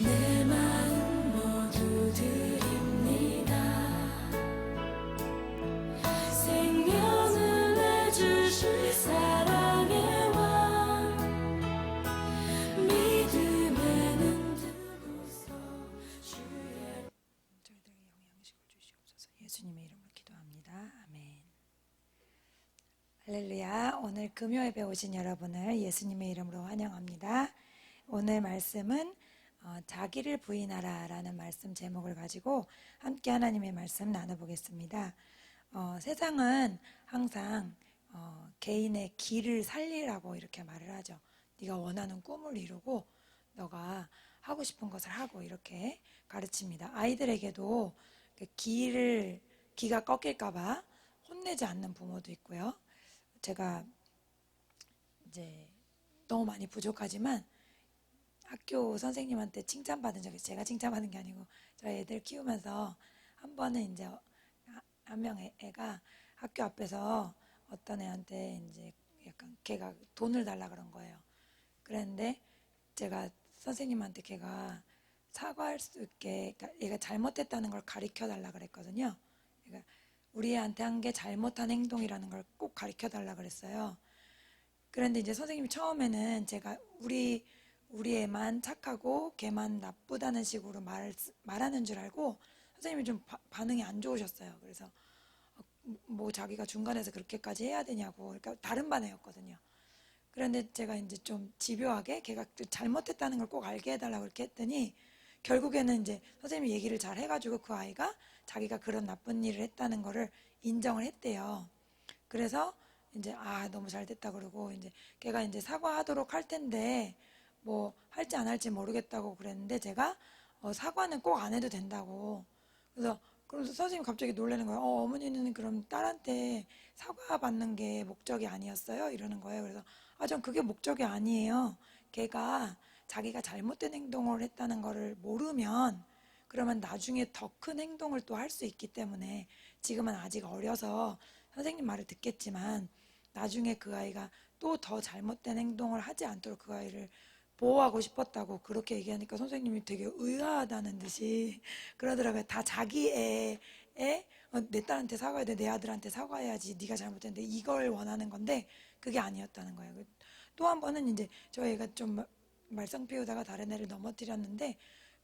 내 마음 모두 드립니다. 생명을 내주실 사랑의 왕, 믿음의 눈 뜨고서 주의 저희들에게 영양식을 주시옵소서. 예수님의 이름으로 기도합니다. 아멘. 할렐루야. 오늘 금요 예배 오신 여러분을 예수님의 이름으로 환영합니다. 오늘 말씀은 자기를 부인하라 라는 말씀 제목을 가지고 함께 하나님의 말씀 나눠보겠습니다. 세상은 항상 개인의 길을 살리라고 이렇게 말을 하죠. 네가 원하는 꿈을 이루고 너가 하고 싶은 것을 하고 이렇게 가르칩니다. 아이들에게도 그 기가 꺾일까봐 혼내지 않는 부모도 있고요. 제가 이제 너무 많이 부족하지만 학교 선생님한테 칭찬받은 적이 있어요. 제가 칭찬받은 게 아니고 저희 애들 키우면서 한 번은 이제 한 명의 애가 학교 앞에서 어떤 애한테 이제 약간 걔가 돈을 달라 그런 거예요. 그랬는데 제가 선생님한테 걔가 사과할 수 있게, 그러니까 얘가 잘못했다는 걸 가르쳐 달라 그랬거든요. 그러니까 우리 애한테 한 게 잘못한 행동이라는 걸 꼭 가르쳐 달라 그랬어요. 그런데 이제 선생님이 처음에는 제가 우리 애만 착하고 걔만 나쁘다는 식으로 말하는 줄 알고 선생님이 좀 반응이 안 좋으셨어요. 그래서 뭐 자기가 중간에서 그렇게까지 해야 되냐고, 그러니까 다른 반 애였거든요. 그런데 제가 이제 좀 집요하게 걔가 잘못했다는 걸 꼭 알게 해달라고 그렇게 했더니 결국에는 이제 선생님이 얘기를 잘 해가지고 그 아이가 자기가 그런 나쁜 일을 했다는 거를 인정을 했대요. 그래서 이제 너무 잘 됐다 그러고 이제 걔가 이제 사과하도록 할 텐데 뭐 할지 안 할지 모르겠다고 그랬는데 제가 사과는 꼭 안 해도 된다고. 그래서 선생님이 갑자기 놀라는 거예요. 어머니는 그럼 딸한테 사과 받는 게 목적이 아니었어요? 이러는 거예요. 그래서 전 그게 목적이 아니에요. 걔가 자기가 잘못된 행동을 했다는 거를 모르면 그러면 나중에 더 큰 행동을 또 할 수 있기 때문에 지금은 아직 어려서 선생님 말을 듣겠지만 나중에 그 아이가 또 더 잘못된 행동을 하지 않도록 그 아이를 보호하고 싶었다고 그렇게 얘기하니까 선생님이 되게 의아하다는 듯이 그러더라고요. 다 자기 애 내 딸한테 사과해야 돼, 내 아들한테 사과해야지, 네가 잘못했는데 이걸 원하는 건데 그게 아니었다는 거예요. 또 한 번은 이제 저희 애가 좀 말썽 피우다가 다른 애를 넘어뜨렸는데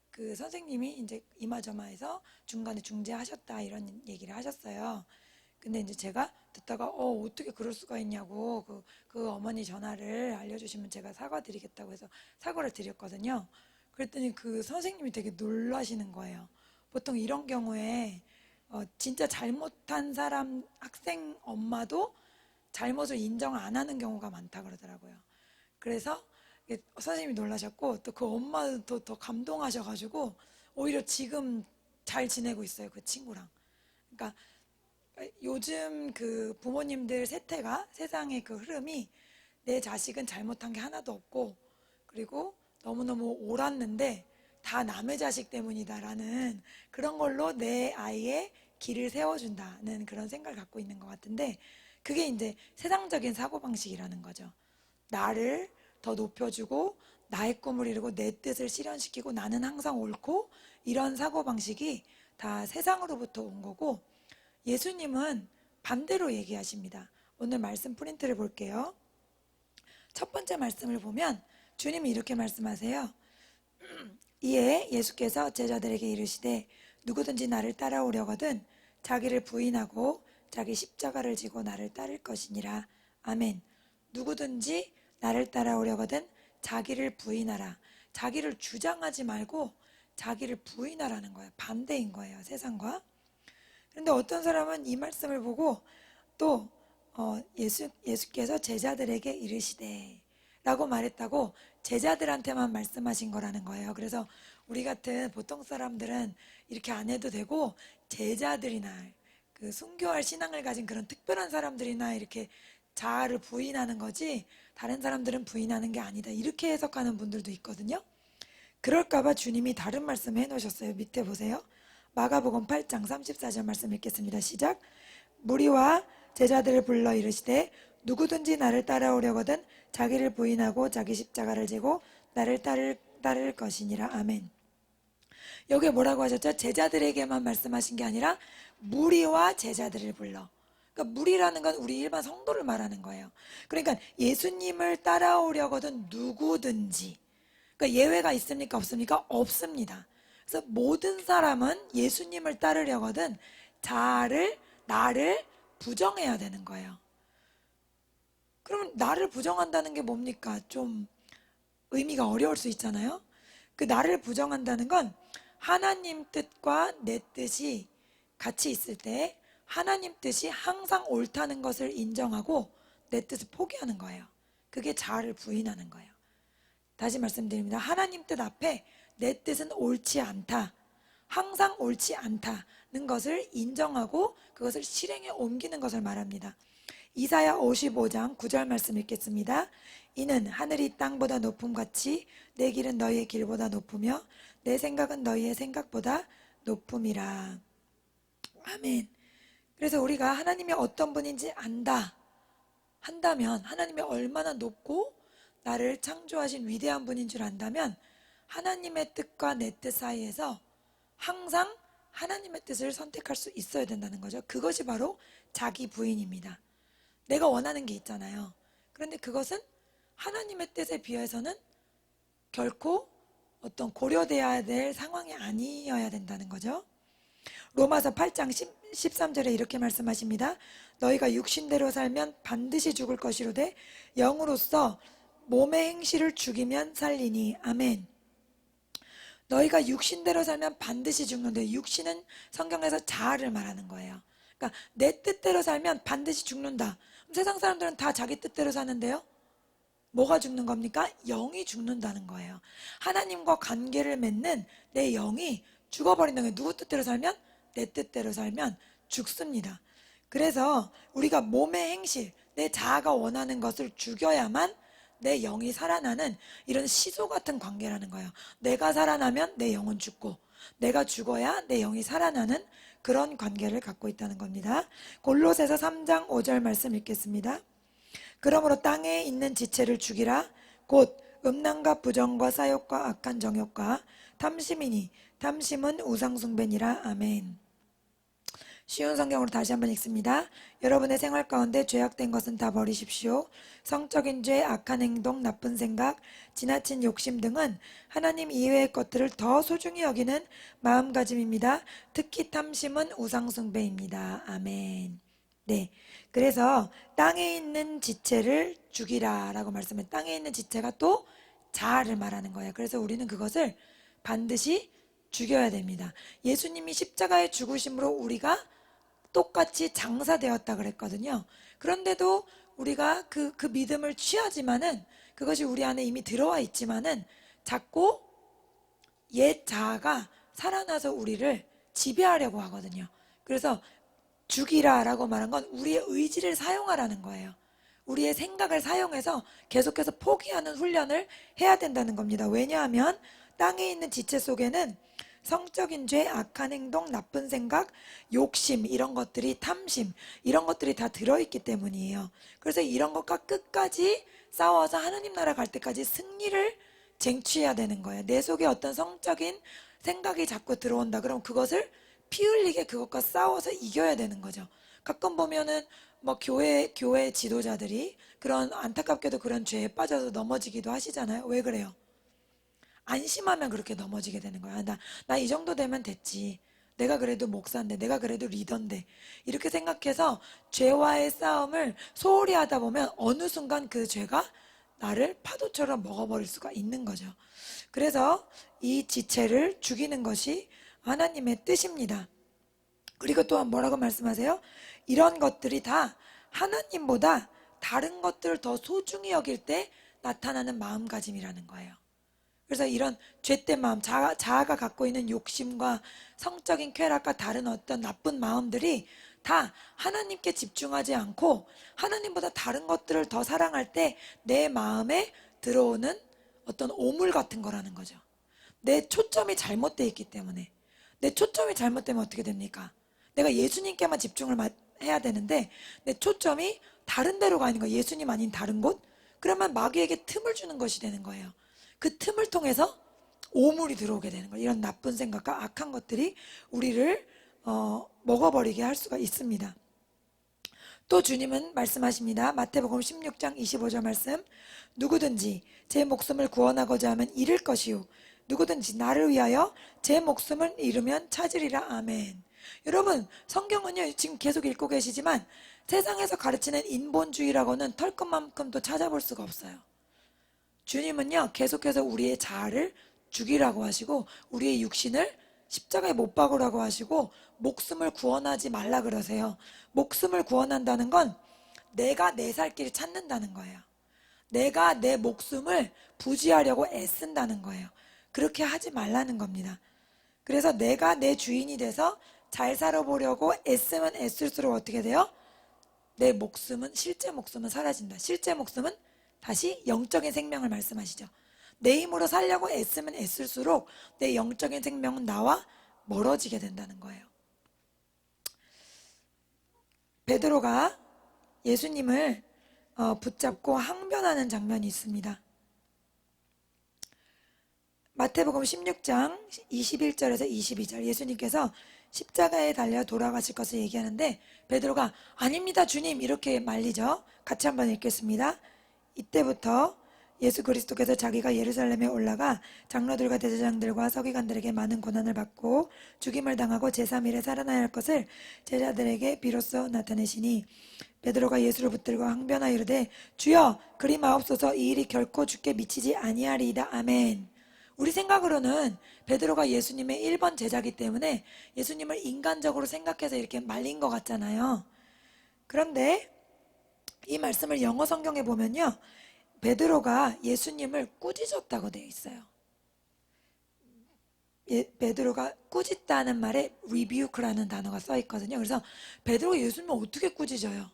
그 선생님이 이제 이마저마해서 중간에 중재하셨다 이런 얘기를 하셨어요. 근데 이제 제가 듣다가 어떻게 그럴 수가 있냐고 그 어머니 전화를 알려주시면 제가 사과드리겠다고 해서 사과를 드렸거든요. 그랬더니 그 선생님이 되게 놀라시는 거예요. 보통 이런 경우에 진짜 잘못한 사람 학생 엄마도 잘못을 인정 안 하는 경우가 많다 그러더라고요. 그래서 선생님이 놀라셨고 또 그 엄마도 더 감동하셔가지고 오히려 지금 잘 지내고 있어요, 그 친구랑. 그러니까 요즘 그 부모님들 세태가, 세상의 그 흐름이 내 자식은 잘못한 게 하나도 없고 그리고 너무너무 옳았는데 다 남의 자식 때문이다라는 그런 걸로 내 아이의 길을 세워준다는 그런 생각을 갖고 있는 것 같은데 그게 이제 세상적인 사고방식이라는 거죠. 나를 더 높여주고 나의 꿈을 이루고 내 뜻을 실현시키고 나는 항상 옳고 이런 사고방식이 다 세상으로부터 온 거고 예수님은 반대로 얘기하십니다. 오늘 말씀 프린트를 볼게요. 첫 번째 말씀을 보면 주님이 이렇게 말씀하세요. 이에 예수께서 제자들에게 이르시되 누구든지 나를 따라오려거든 자기를 부인하고 자기 십자가를 지고 나를 따를 것이니라. 아멘. 누구든지 나를 따라오려거든 자기를 부인하라. 자기를 주장하지 말고 자기를 부인하라는 거예요. 반대인 거예요, 세상과. 그런데 어떤 사람은 이 말씀을 보고 또 예수께서 제자들에게 이르시되 라고 말했다고 제자들한테만 말씀하신 거라는 거예요. 그래서 우리 같은 보통 사람들은 이렇게 안 해도 되고 제자들이나 그 순교할 신앙을 가진 그런 특별한 사람들이나 이렇게 자아를 부인하는 거지 다른 사람들은 부인하는 게 아니다 이렇게 해석하는 분들도 있거든요. 그럴까봐 주님이 다른 말씀 해놓으셨어요. 밑에 보세요. 마가복음 8장 34절 말씀 읽겠습니다. 시작. 무리와 제자들을 불러 이르시되 누구든지 나를 따라오려거든 자기를 부인하고 자기 십자가를 지고 나를 따를 것이니라. 아멘. 여기에 뭐라고 하셨죠? 제자들에게만 말씀하신 게 아니라 무리와 제자들을 불러. 그러니까 무리라는 건 우리 일반 성도를 말하는 거예요. 그러니까 예수님을 따라오려거든 누구든지, 그러니까 예외가 있습니까? 없습니까? 없습니다. 그래서 모든 사람은 예수님을 따르려거든 나를 부정해야 되는 거예요. 그러면 나를 부정한다는 게 뭡니까? 좀 의미가 어려울 수 있잖아요. 그 나를 부정한다는 건 하나님 뜻과 내 뜻이 같이 있을 때 하나님 뜻이 항상 옳다는 것을 인정하고 내 뜻을 포기하는 거예요. 그게 자아를 부인하는 거예요. 다시 말씀드립니다. 하나님 뜻 앞에 내 뜻은 옳지 않다, 항상 옳지 않다는 것을 인정하고 그것을 실행에 옮기는 것을 말합니다. 이사야 55장 9절 말씀 읽겠습니다. 이는 하늘이 땅보다 높음같이 내 길은 너희의 길보다 높으며 내 생각은 너희의 생각보다 높음이라. 아멘. 그래서 우리가 하나님이 어떤 분인지 한다면, 하나님이 얼마나 높고 나를 창조하신 위대한 분인 줄 안다면 하나님의 뜻과 내 뜻 사이에서 항상 하나님의 뜻을 선택할 수 있어야 된다는 거죠. 그것이 바로 자기 부인입니다. 내가 원하는 게 있잖아요. 그런데 그것은 하나님의 뜻에 비해서는 결코 어떤 고려돼야 될 상황이 아니어야 된다는 거죠. 로마서 8장 13절에 이렇게 말씀하십니다. 너희가 육신대로 살면 반드시 죽을 것이로되 영으로서 몸의 행실을 죽이면 살리니. 아멘. 너희가 육신대로 살면 반드시 죽는데, 육신은 성경에서 자아를 말하는 거예요. 그러니까 내 뜻대로 살면 반드시 죽는다. 세상 사람들은 다 자기 뜻대로 사는데요, 뭐가 죽는 겁니까? 영이 죽는다는 거예요. 하나님과 관계를 맺는 내 영이 죽어버린다는 거예요. 누구 뜻대로 살면? 내 뜻대로 살면 죽습니다. 그래서 우리가 몸의 행실, 내 자아가 원하는 것을 죽여야만 내 영이 살아나는 이런 시소 같은 관계라는 거예요. 내가 살아나면 내 영은 죽고 내가 죽어야 내 영이 살아나는 그런 관계를 갖고 있다는 겁니다. 골로새서 3장 5절 말씀 읽겠습니다. 그러므로 땅에 있는 지체를 죽이라. 곧 음란과 부정과 사욕과 악한 정욕과 탐심이니 탐심은 우상숭배니라. 아멘. 쉬운 성경으로 다시 한번 읽습니다. 여러분의 생활 가운데 죄악된 것은 다 버리십시오. 성적인 죄, 악한 행동, 나쁜 생각, 지나친 욕심 등은 하나님 이외의 것들을 더 소중히 여기는 마음가짐입니다. 특히 탐심은 우상숭배입니다. 아멘. 네, 그래서 땅에 있는 지체를 죽이라 라고 말씀해. 땅에 있는 지체가 또 자아를 말하는 거예요. 그래서 우리는 그것을 반드시 죽여야 됩니다. 예수님이 십자가에 죽으심으로 우리가 똑같이 장사되었다 그랬거든요. 그런데도 우리가 그 믿음을 취하지만은, 그것이 우리 안에 이미 들어와 있지만은 자꾸 옛 자아가 살아나서 우리를 지배하려고 하거든요. 그래서 죽이라 라고 말한 건 우리의 의지를 사용하라는 거예요. 우리의 생각을 사용해서 계속해서 포기하는 훈련을 해야 된다는 겁니다. 왜냐하면 땅에 있는 지체 속에는 성적인 죄, 악한 행동, 나쁜 생각, 욕심, 이런 것들이, 탐심, 이런 것들이 다 들어있기 때문이에요. 그래서 이런 것과 끝까지 싸워서 하나님 나라 갈 때까지 승리를 쟁취해야 되는 거예요. 내 속에 어떤 성적인 생각이 자꾸 들어온다. 그럼 그것을 피 흘리게 그것과 싸워서 이겨야 되는 거죠. 가끔 보면은 뭐 교회 지도자들이 그런, 안타깝게도 그런 죄에 빠져서 넘어지기도 하시잖아요. 왜 그래요? 안심하면 그렇게 넘어지게 되는 거야. 나 이 정도 되면 됐지. 내가 그래도 목사인데, 내가 그래도 리더인데, 이렇게 생각해서 죄와의 싸움을 소홀히 하다 보면 어느 순간 그 죄가 나를 파도처럼 먹어버릴 수가 있는 거죠. 그래서 이 지체를 죽이는 것이 하나님의 뜻입니다. 그리고 또한 뭐라고 말씀하세요? 이런 것들이 다 하나님보다 다른 것들을 더 소중히 여길 때 나타나는 마음가짐이라는 거예요. 그래서 이런 죄된 마음, 자아가 갖고 있는 욕심과 성적인 쾌락과 다른 어떤 나쁜 마음들이 다 하나님께 집중하지 않고 하나님보다 다른 것들을 더 사랑할 때 내 마음에 들어오는 어떤 오물 같은 거라는 거죠. 내 초점이 잘못되어 있기 때문에. 내 초점이 잘못되면 어떻게 됩니까? 내가 예수님께만 집중을 해야 되는데 내 초점이 다른 데로 가는 거예요. 예수님 아닌 다른 곳? 그러면 마귀에게 틈을 주는 것이 되는 거예요. 그 틈을 통해서 오물이 들어오게 되는 거예요. 이런 나쁜 생각과 악한 것들이 우리를 먹어버리게 할 수가 있습니다. 또 주님은 말씀하십니다. 마태복음 16장 25절 말씀, 누구든지 제 목숨을 구원하고자 하면 잃을 것이요 누구든지 나를 위하여 제 목숨을 잃으면 찾으리라. 아멘. 여러분, 성경은요 지금 계속 읽고 계시지만 세상에서 가르치는 인본주의라고는 털끝만큼도 찾아볼 수가 없어요. 주님은요 계속해서 우리의 자아를 죽이라고 하시고 우리의 육신을 십자가에 못 박으라고 하시고 목숨을 구원하지 말라 그러세요. 목숨을 구원한다는 건 내가 내 살 길을 찾는다는 거예요. 내가 내 목숨을 부지하려고 애쓴다는 거예요. 그렇게 하지 말라는 겁니다. 그래서 내가 내 주인이 돼서 잘 살아보려고 애쓰면 애쓸수록 어떻게 돼요? 내 목숨은, 실제 목숨은 사라진다. 실제 목숨은 다시 영적인 생명을 말씀하시죠. 내 힘으로 살려고 애쓰면 애쓸수록 내 영적인 생명은 나와 멀어지게 된다는 거예요. 베드로가 예수님을 붙잡고 항변하는 장면이 있습니다. 마태복음 16장 21절에서 22절, 예수님께서 십자가에 달려 돌아가실 것을 얘기하는데 베드로가 아닙니다 주님 이렇게 말리죠. 같이 한번 읽겠습니다. 이때부터 예수 그리스도께서 자기가 예루살렘에 올라가 장로들과 대제사장들과 서기관들에게 많은 고난을 받고 죽임을 당하고 제3일에 살아나야 할 것을 제자들에게 비로소 나타내시니 베드로가 예수를 붙들고 항변하여 이르되 주여 그리 마옵소서, 이 일이 결코 주께 미치지 아니하리이다. 아멘. 우리 생각으로는 베드로가 예수님의 1번 제자이기 때문에 예수님을 인간적으로 생각해서 이렇게 말린 것 같잖아요. 그런데 이 말씀을 영어 성경에 보면요, 베드로가 예수님을 꾸짖었다고 되어 있어요. 베드로가 꾸짖다는 말에 rebuke라는 단어가 써 있거든요. 그래서 베드로가 예수님을 어떻게 꾸짖어요?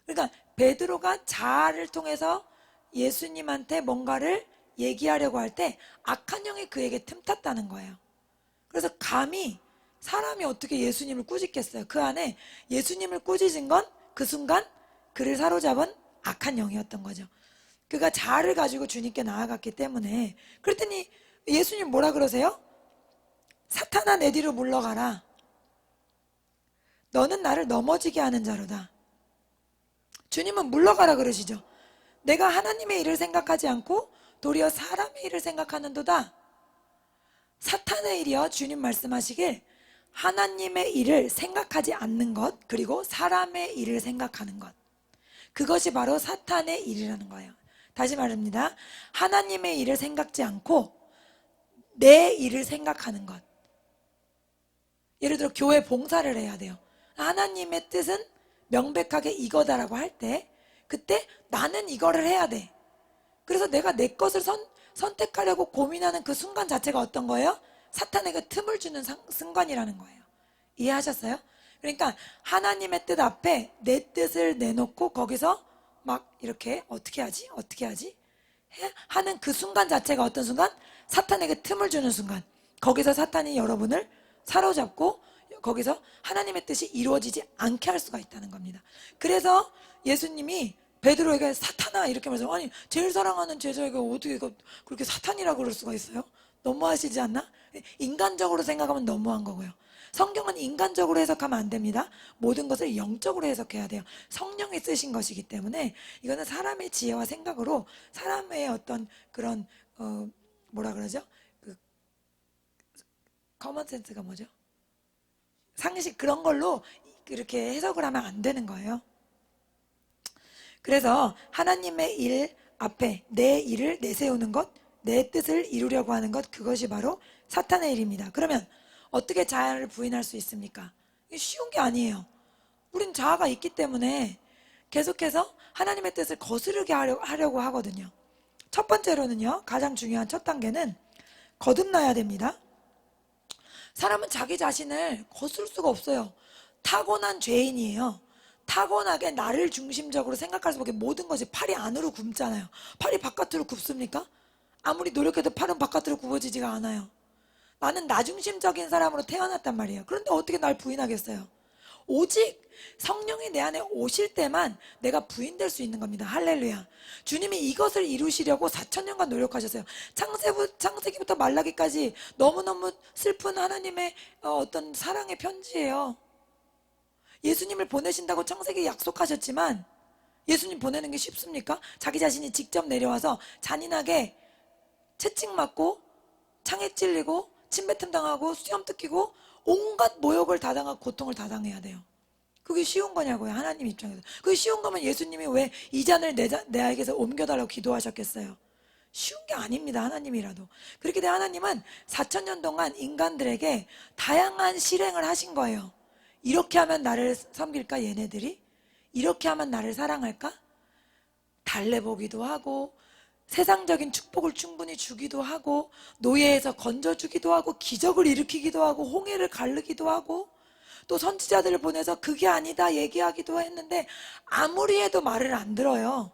그러니까 베드로가 자아를 통해서 예수님한테 뭔가를 얘기하려고 할 때 악한 영이 그에게 틈탔다는 거예요. 그래서 감히 사람이 어떻게 예수님을 꾸짖겠어요? 그 안에 예수님을 꾸짖은 건 그 순간 그를 사로잡은 악한 영이었던 거죠. 그가 자아를 가지고 주님께 나아갔기 때문에. 그랬더니 예수님 뭐라 그러세요? 사탄아 내 뒤로 물러가라. 너는 나를 넘어지게 하는 자로다. 주님은 물러가라 그러시죠. 내가 하나님의 일을 생각하지 않고 도리어 사람의 일을 생각하는도다. 사탄의 일이요, 주님 말씀하시길 하나님의 일을 생각하지 않는 것, 그리고 사람의 일을 생각하는 것, 그것이 바로 사탄의 일이라는 거예요. 다시 말합니다. 하나님의 일을 생각지 않고 내 일을 생각하는 것. 예를 들어 교회 봉사를 해야 돼요. 하나님의 뜻은 명백하게 이거다라고 할 때 그때 나는 이거를 해야 돼. 그래서 내가 내 것을 선택하려고 고민하는 그 순간 자체가 어떤 거예요? 사탄에게 틈을 주는 순간이라는 거예요. 이해하셨어요? 그러니까 하나님의 뜻 앞에 내 뜻을 내놓고 거기서 막 이렇게 어떻게 하지? 하는 그 순간 자체가 어떤 순간? 사탄에게 틈을 주는 순간. 거기서 사탄이 여러분을 사로잡고 거기서 하나님의 뜻이 이루어지지 않게 할 수가 있다는 겁니다. 그래서 예수님이 베드로에게 사탄아 이렇게 말해서, 아니 제일 사랑하는 제자에게 어떻게 그렇게 사탄이라고 그럴 수가 있어요? 너무하시지 않나? 인간적으로 생각하면 너무한 거고요. 성경은 인간적으로 해석하면 안 됩니다. 모든 것을 영적으로 해석해야 돼요. 성령이 쓰신 것이기 때문에 이거는 사람의 지혜와 생각으로 사람의 어떤 그런 뭐라 그러죠? 그 커먼 센스가 뭐죠? 상식, 그런 걸로 이렇게 해석을 하면 안 되는 거예요. 그래서 하나님의 일 앞에 내 일을 내세우는 것, 내 뜻을 이루려고 하는 것, 그것이 바로 사탄의 일입니다. 그러면 어떻게 자아를 부인할 수 있습니까? 이게 쉬운 게 아니에요. 우린 자아가 있기 때문에 계속해서 하나님의 뜻을 거스르게 하려고 하거든요. 첫 번째로는요, 가장 중요한 첫 단계는 거듭나야 됩니다. 사람은 자기 자신을 거스를 수가 없어요. 타고난 죄인이에요. 타고나게 나를 중심적으로 생각할 수밖에. 모든 것이 팔이 안으로 굽잖아요. 팔이 바깥으로 굽습니까? 아무리 노력해도 팔은 바깥으로 굽어지지가 않아요. 나는 나 중심적인 사람으로 태어났단 말이에요. 그런데 어떻게 날 부인하겠어요? 오직 성령이 내 안에 오실 때만 내가 부인될 수 있는 겁니다. 할렐루야. 주님이 이것을 이루시려고 4,000년간 노력하셨어요. 창세기부터 말라기까지 너무너무 슬픈 하나님의 어떤 사랑의 편지예요. 예수님을 보내신다고 창세기 약속하셨지만 예수님 보내는 게 쉽습니까? 자기 자신이 직접 내려와서 잔인하게 채찍 맞고 창에 찔리고 침뱉음 당하고 수염 뜯기고 온갖 모욕을 다 당하고 고통을 다 당해야 돼요. 그게 쉬운 거냐고요, 하나님 입장에서. 그게 쉬운 거면 예수님이 왜 이 잔을 내에게서 옮겨달라고 기도하셨겠어요? 쉬운 게 아닙니다, 하나님이라도. 그렇게 된 하나님은 4,000년 동안 인간들에게 다양한 실행을 하신 거예요. 이렇게 하면 나를 섬길까, 얘네들이? 이렇게 하면 나를 사랑할까? 달래보기도 하고 세상적인 축복을 충분히 주기도 하고 노예에서 건져주기도 하고 기적을 일으키기도 하고 홍해를 가르기도 하고 또 선지자들을 보내서 그게 아니다 얘기하기도 했는데 아무리 해도 말을 안 들어요.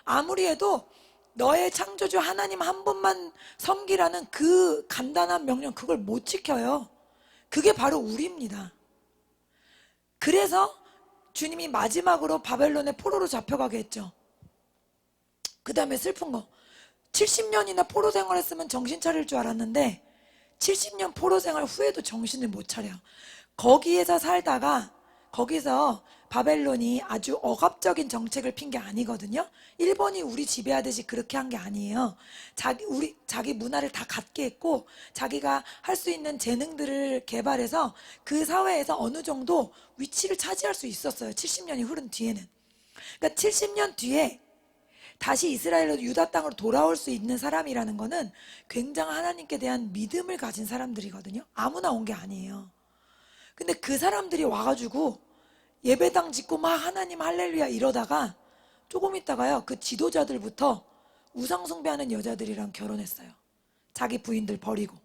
아무리 해도 너의 창조주 하나님 한 분만 섬기라는 그 간단한 명령, 그걸 못 지켜요. 그게 바로 우리입니다. 그래서 주님이 마지막으로 바벨론의 포로로 잡혀가게 했죠. 그 다음에 슬픈 거, 70년이나 포로 생활했으면 정신 차릴 줄 알았는데 70년 포로 생활 후에도 정신을 못 차려요. 거기에서 살다가 거기서 바벨론이 아주 억압적인 정책을 핀 게 아니거든요. 일본이 우리 지배하듯이 그렇게 한 게 아니에요. 자기 문화를 다 갖게 했고 자기가 할 수 있는 재능들을 개발해서 그 사회에서 어느 정도 위치를 차지할 수 있었어요. 70년이 흐른 뒤에는. 그러니까 70년 뒤에 다시 이스라엘로 유다 땅으로 돌아올 수 있는 사람이라는 거는 굉장한 하나님께 대한 믿음을 가진 사람들이거든요. 아무나 온 게 아니에요. 근데 그 사람들이 와가지고 예배당 짓고 막 하나님 할렐루야 이러다가 조금 있다가요, 그 지도자들부터 우상숭배하는 여자들이랑 결혼했어요. 자기 부인들 버리고.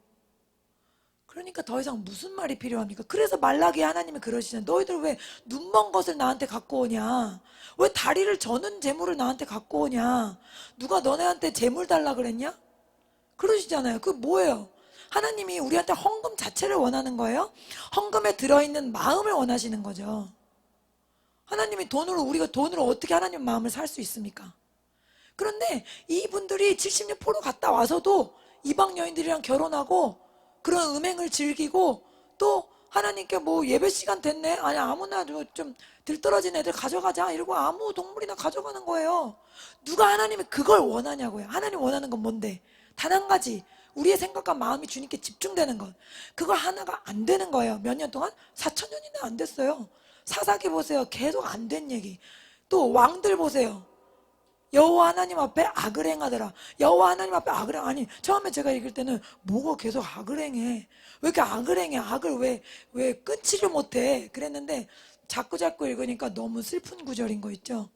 그러니까 더 이상 무슨 말이 필요합니까? 그래서 말라기 하나님이 그러시잖아요. 너희들 왜 눈먼 것을 나한테 갖고 오냐? 왜 다리를 저는 재물을 나한테 갖고 오냐? 누가 너네한테 재물 달라 그랬냐? 그러시잖아요. 그 뭐예요? 하나님이 우리한테 헌금 자체를 원하는 거예요? 헌금에 들어있는 마음을 원하시는 거죠. 하나님이 우리가 돈으로 어떻게 하나님 마음을 살 수 있습니까? 그런데 이분들이 70년 포로 갔다 와서도 이방 여인들이랑 결혼하고 그런 음행을 즐기고 또 하나님께 뭐 예배 시간 됐네? 아니 아무나 좀 들떨어진 애들 가져가자 이러고 아무 동물이나 가져가는 거예요. 누가 하나님이 그걸 원하냐고요. 하나님 원하는 건 뭔데? 단 한 가지, 우리의 생각과 마음이 주님께 집중되는 것. 그거 하나가 안 되는 거예요. 몇 년 동안? 4,000년이나 안 됐어요. 사사기 보세요. 계속 안 된 얘기. 또 왕들 보세요. 여호와 하나님 앞에 악을 행하더라. 여호와 하나님 앞에 악을 아니 처음에 제가 읽을 때는 뭐가 계속 악을 행해? 왜 이렇게 악을 행해? 악을 왜 끊지를 못해? 그랬는데 자꾸 읽으니까 너무 슬픈 구절인 거 있죠.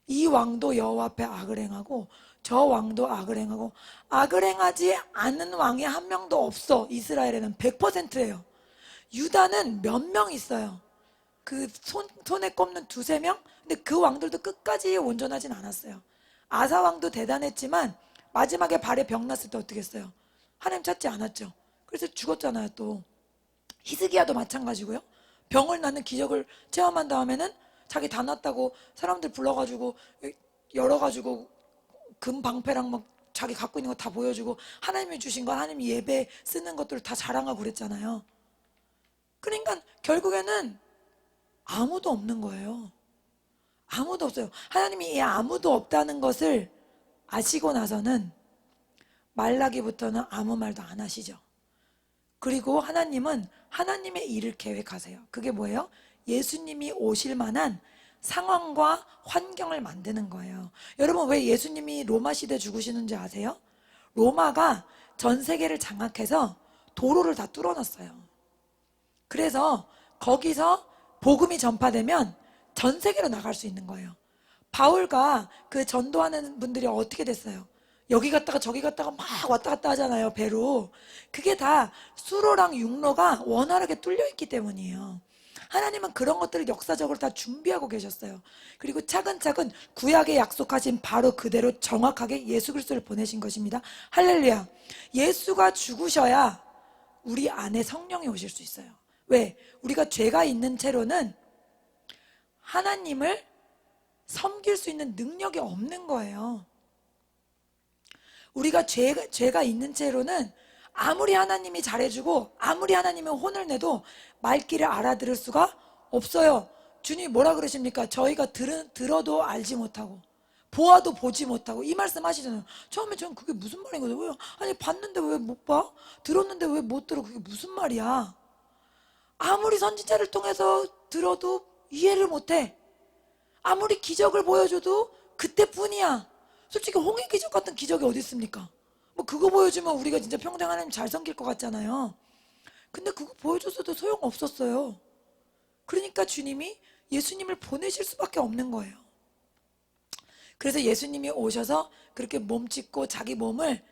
이 왕도 여호와 앞에 악을 행하고 저 왕도 악을 행하고 악을 행하지 않는 왕이 한 명도 없어. 이스라엘에는 100%예요. 유다는 몇 명 있어요. 그 손에 꼽는 2-3명? 근데 그 왕들도 끝까지 온전하진 않았어요. 아사 왕도 대단했지만 마지막에 발에 병 났을 때 어떻게 했어요? 하나님 찾지 않았죠. 그래서 죽었잖아요. 또 히스기야도 마찬가지고요. 병을 낫는 기적을 체험한 다음에는 자기 다 낫다고 사람들 불러가지고 열어가지고 금 방패랑 막 자기 갖고 있는 거 다 보여주고 하나님이 주신 거 하나님이 예배 쓰는 것들을 다 자랑하고 그랬잖아요. 그러니까 결국에는 아무도 없는 거예요. 아무도 없어요. 하나님이 이 아무도 없다는 것을 아시고 나서는 말라기부터는 아무 말도 안 하시죠. 그리고 하나님은 하나님의 일을 계획하세요. 그게 뭐예요? 예수님이 오실 만한 상황과 환경을 만드는 거예요. 여러분 왜 예수님이 로마 시대 죽으시는지 아세요? 로마가 전 세계를 장악해서 도로를 다 뚫어놨어요. 그래서 거기서 복음이 전파되면 전 세계로 나갈 수 있는 거예요. 바울과 그 전도하는 분들이 어떻게 됐어요? 여기 갔다가 저기 갔다가 막 왔다 갔다 하잖아요, 배로. 그게 다 수로랑 육로가 원활하게 뚫려 있기 때문이에요. 하나님은 그런 것들을 역사적으로 다 준비하고 계셨어요. 그리고 차근차근 구약에 약속하신 바로 그대로 정확하게 예수 그리스도를 보내신 것입니다. 할렐루야. 예수가 죽으셔야 우리 안에 성령이 오실 수 있어요. 왜? 우리가 죄가 있는 채로는 하나님을 섬길 수 있는 능력이 없는 거예요. 우리가 죄가 있는 채로는 아무리 하나님이 잘해주고 아무리 하나님이 혼을 내도 말귀를 알아들을 수가 없어요. 주님이 뭐라 그러십니까? 저희가 들어도 알지 못하고 보아도 보지 못하고 이 말씀 하시잖아요. 처음에 저는 그게 무슨 말인 거죠? 왜? 아니 봤는데 왜 못 봐? 들었는데 왜 못 들어? 그게 무슨 말이야? 아무리 선지자를 통해서 들어도 이해를 못해. 아무리 기적을 보여줘도 그때뿐이야. 솔직히 홍해 기적 같은 기적이 어디 있습니까? 뭐 그거 보여주면 우리가 진짜 평생 하나님 잘 섬길 것 같잖아요. 근데 그거 보여줬어도 소용없었어요. 그러니까 주님이 예수님을 보내실 수밖에 없는 거예요. 그래서 예수님이 오셔서 그렇게 몸짓고 자기 몸을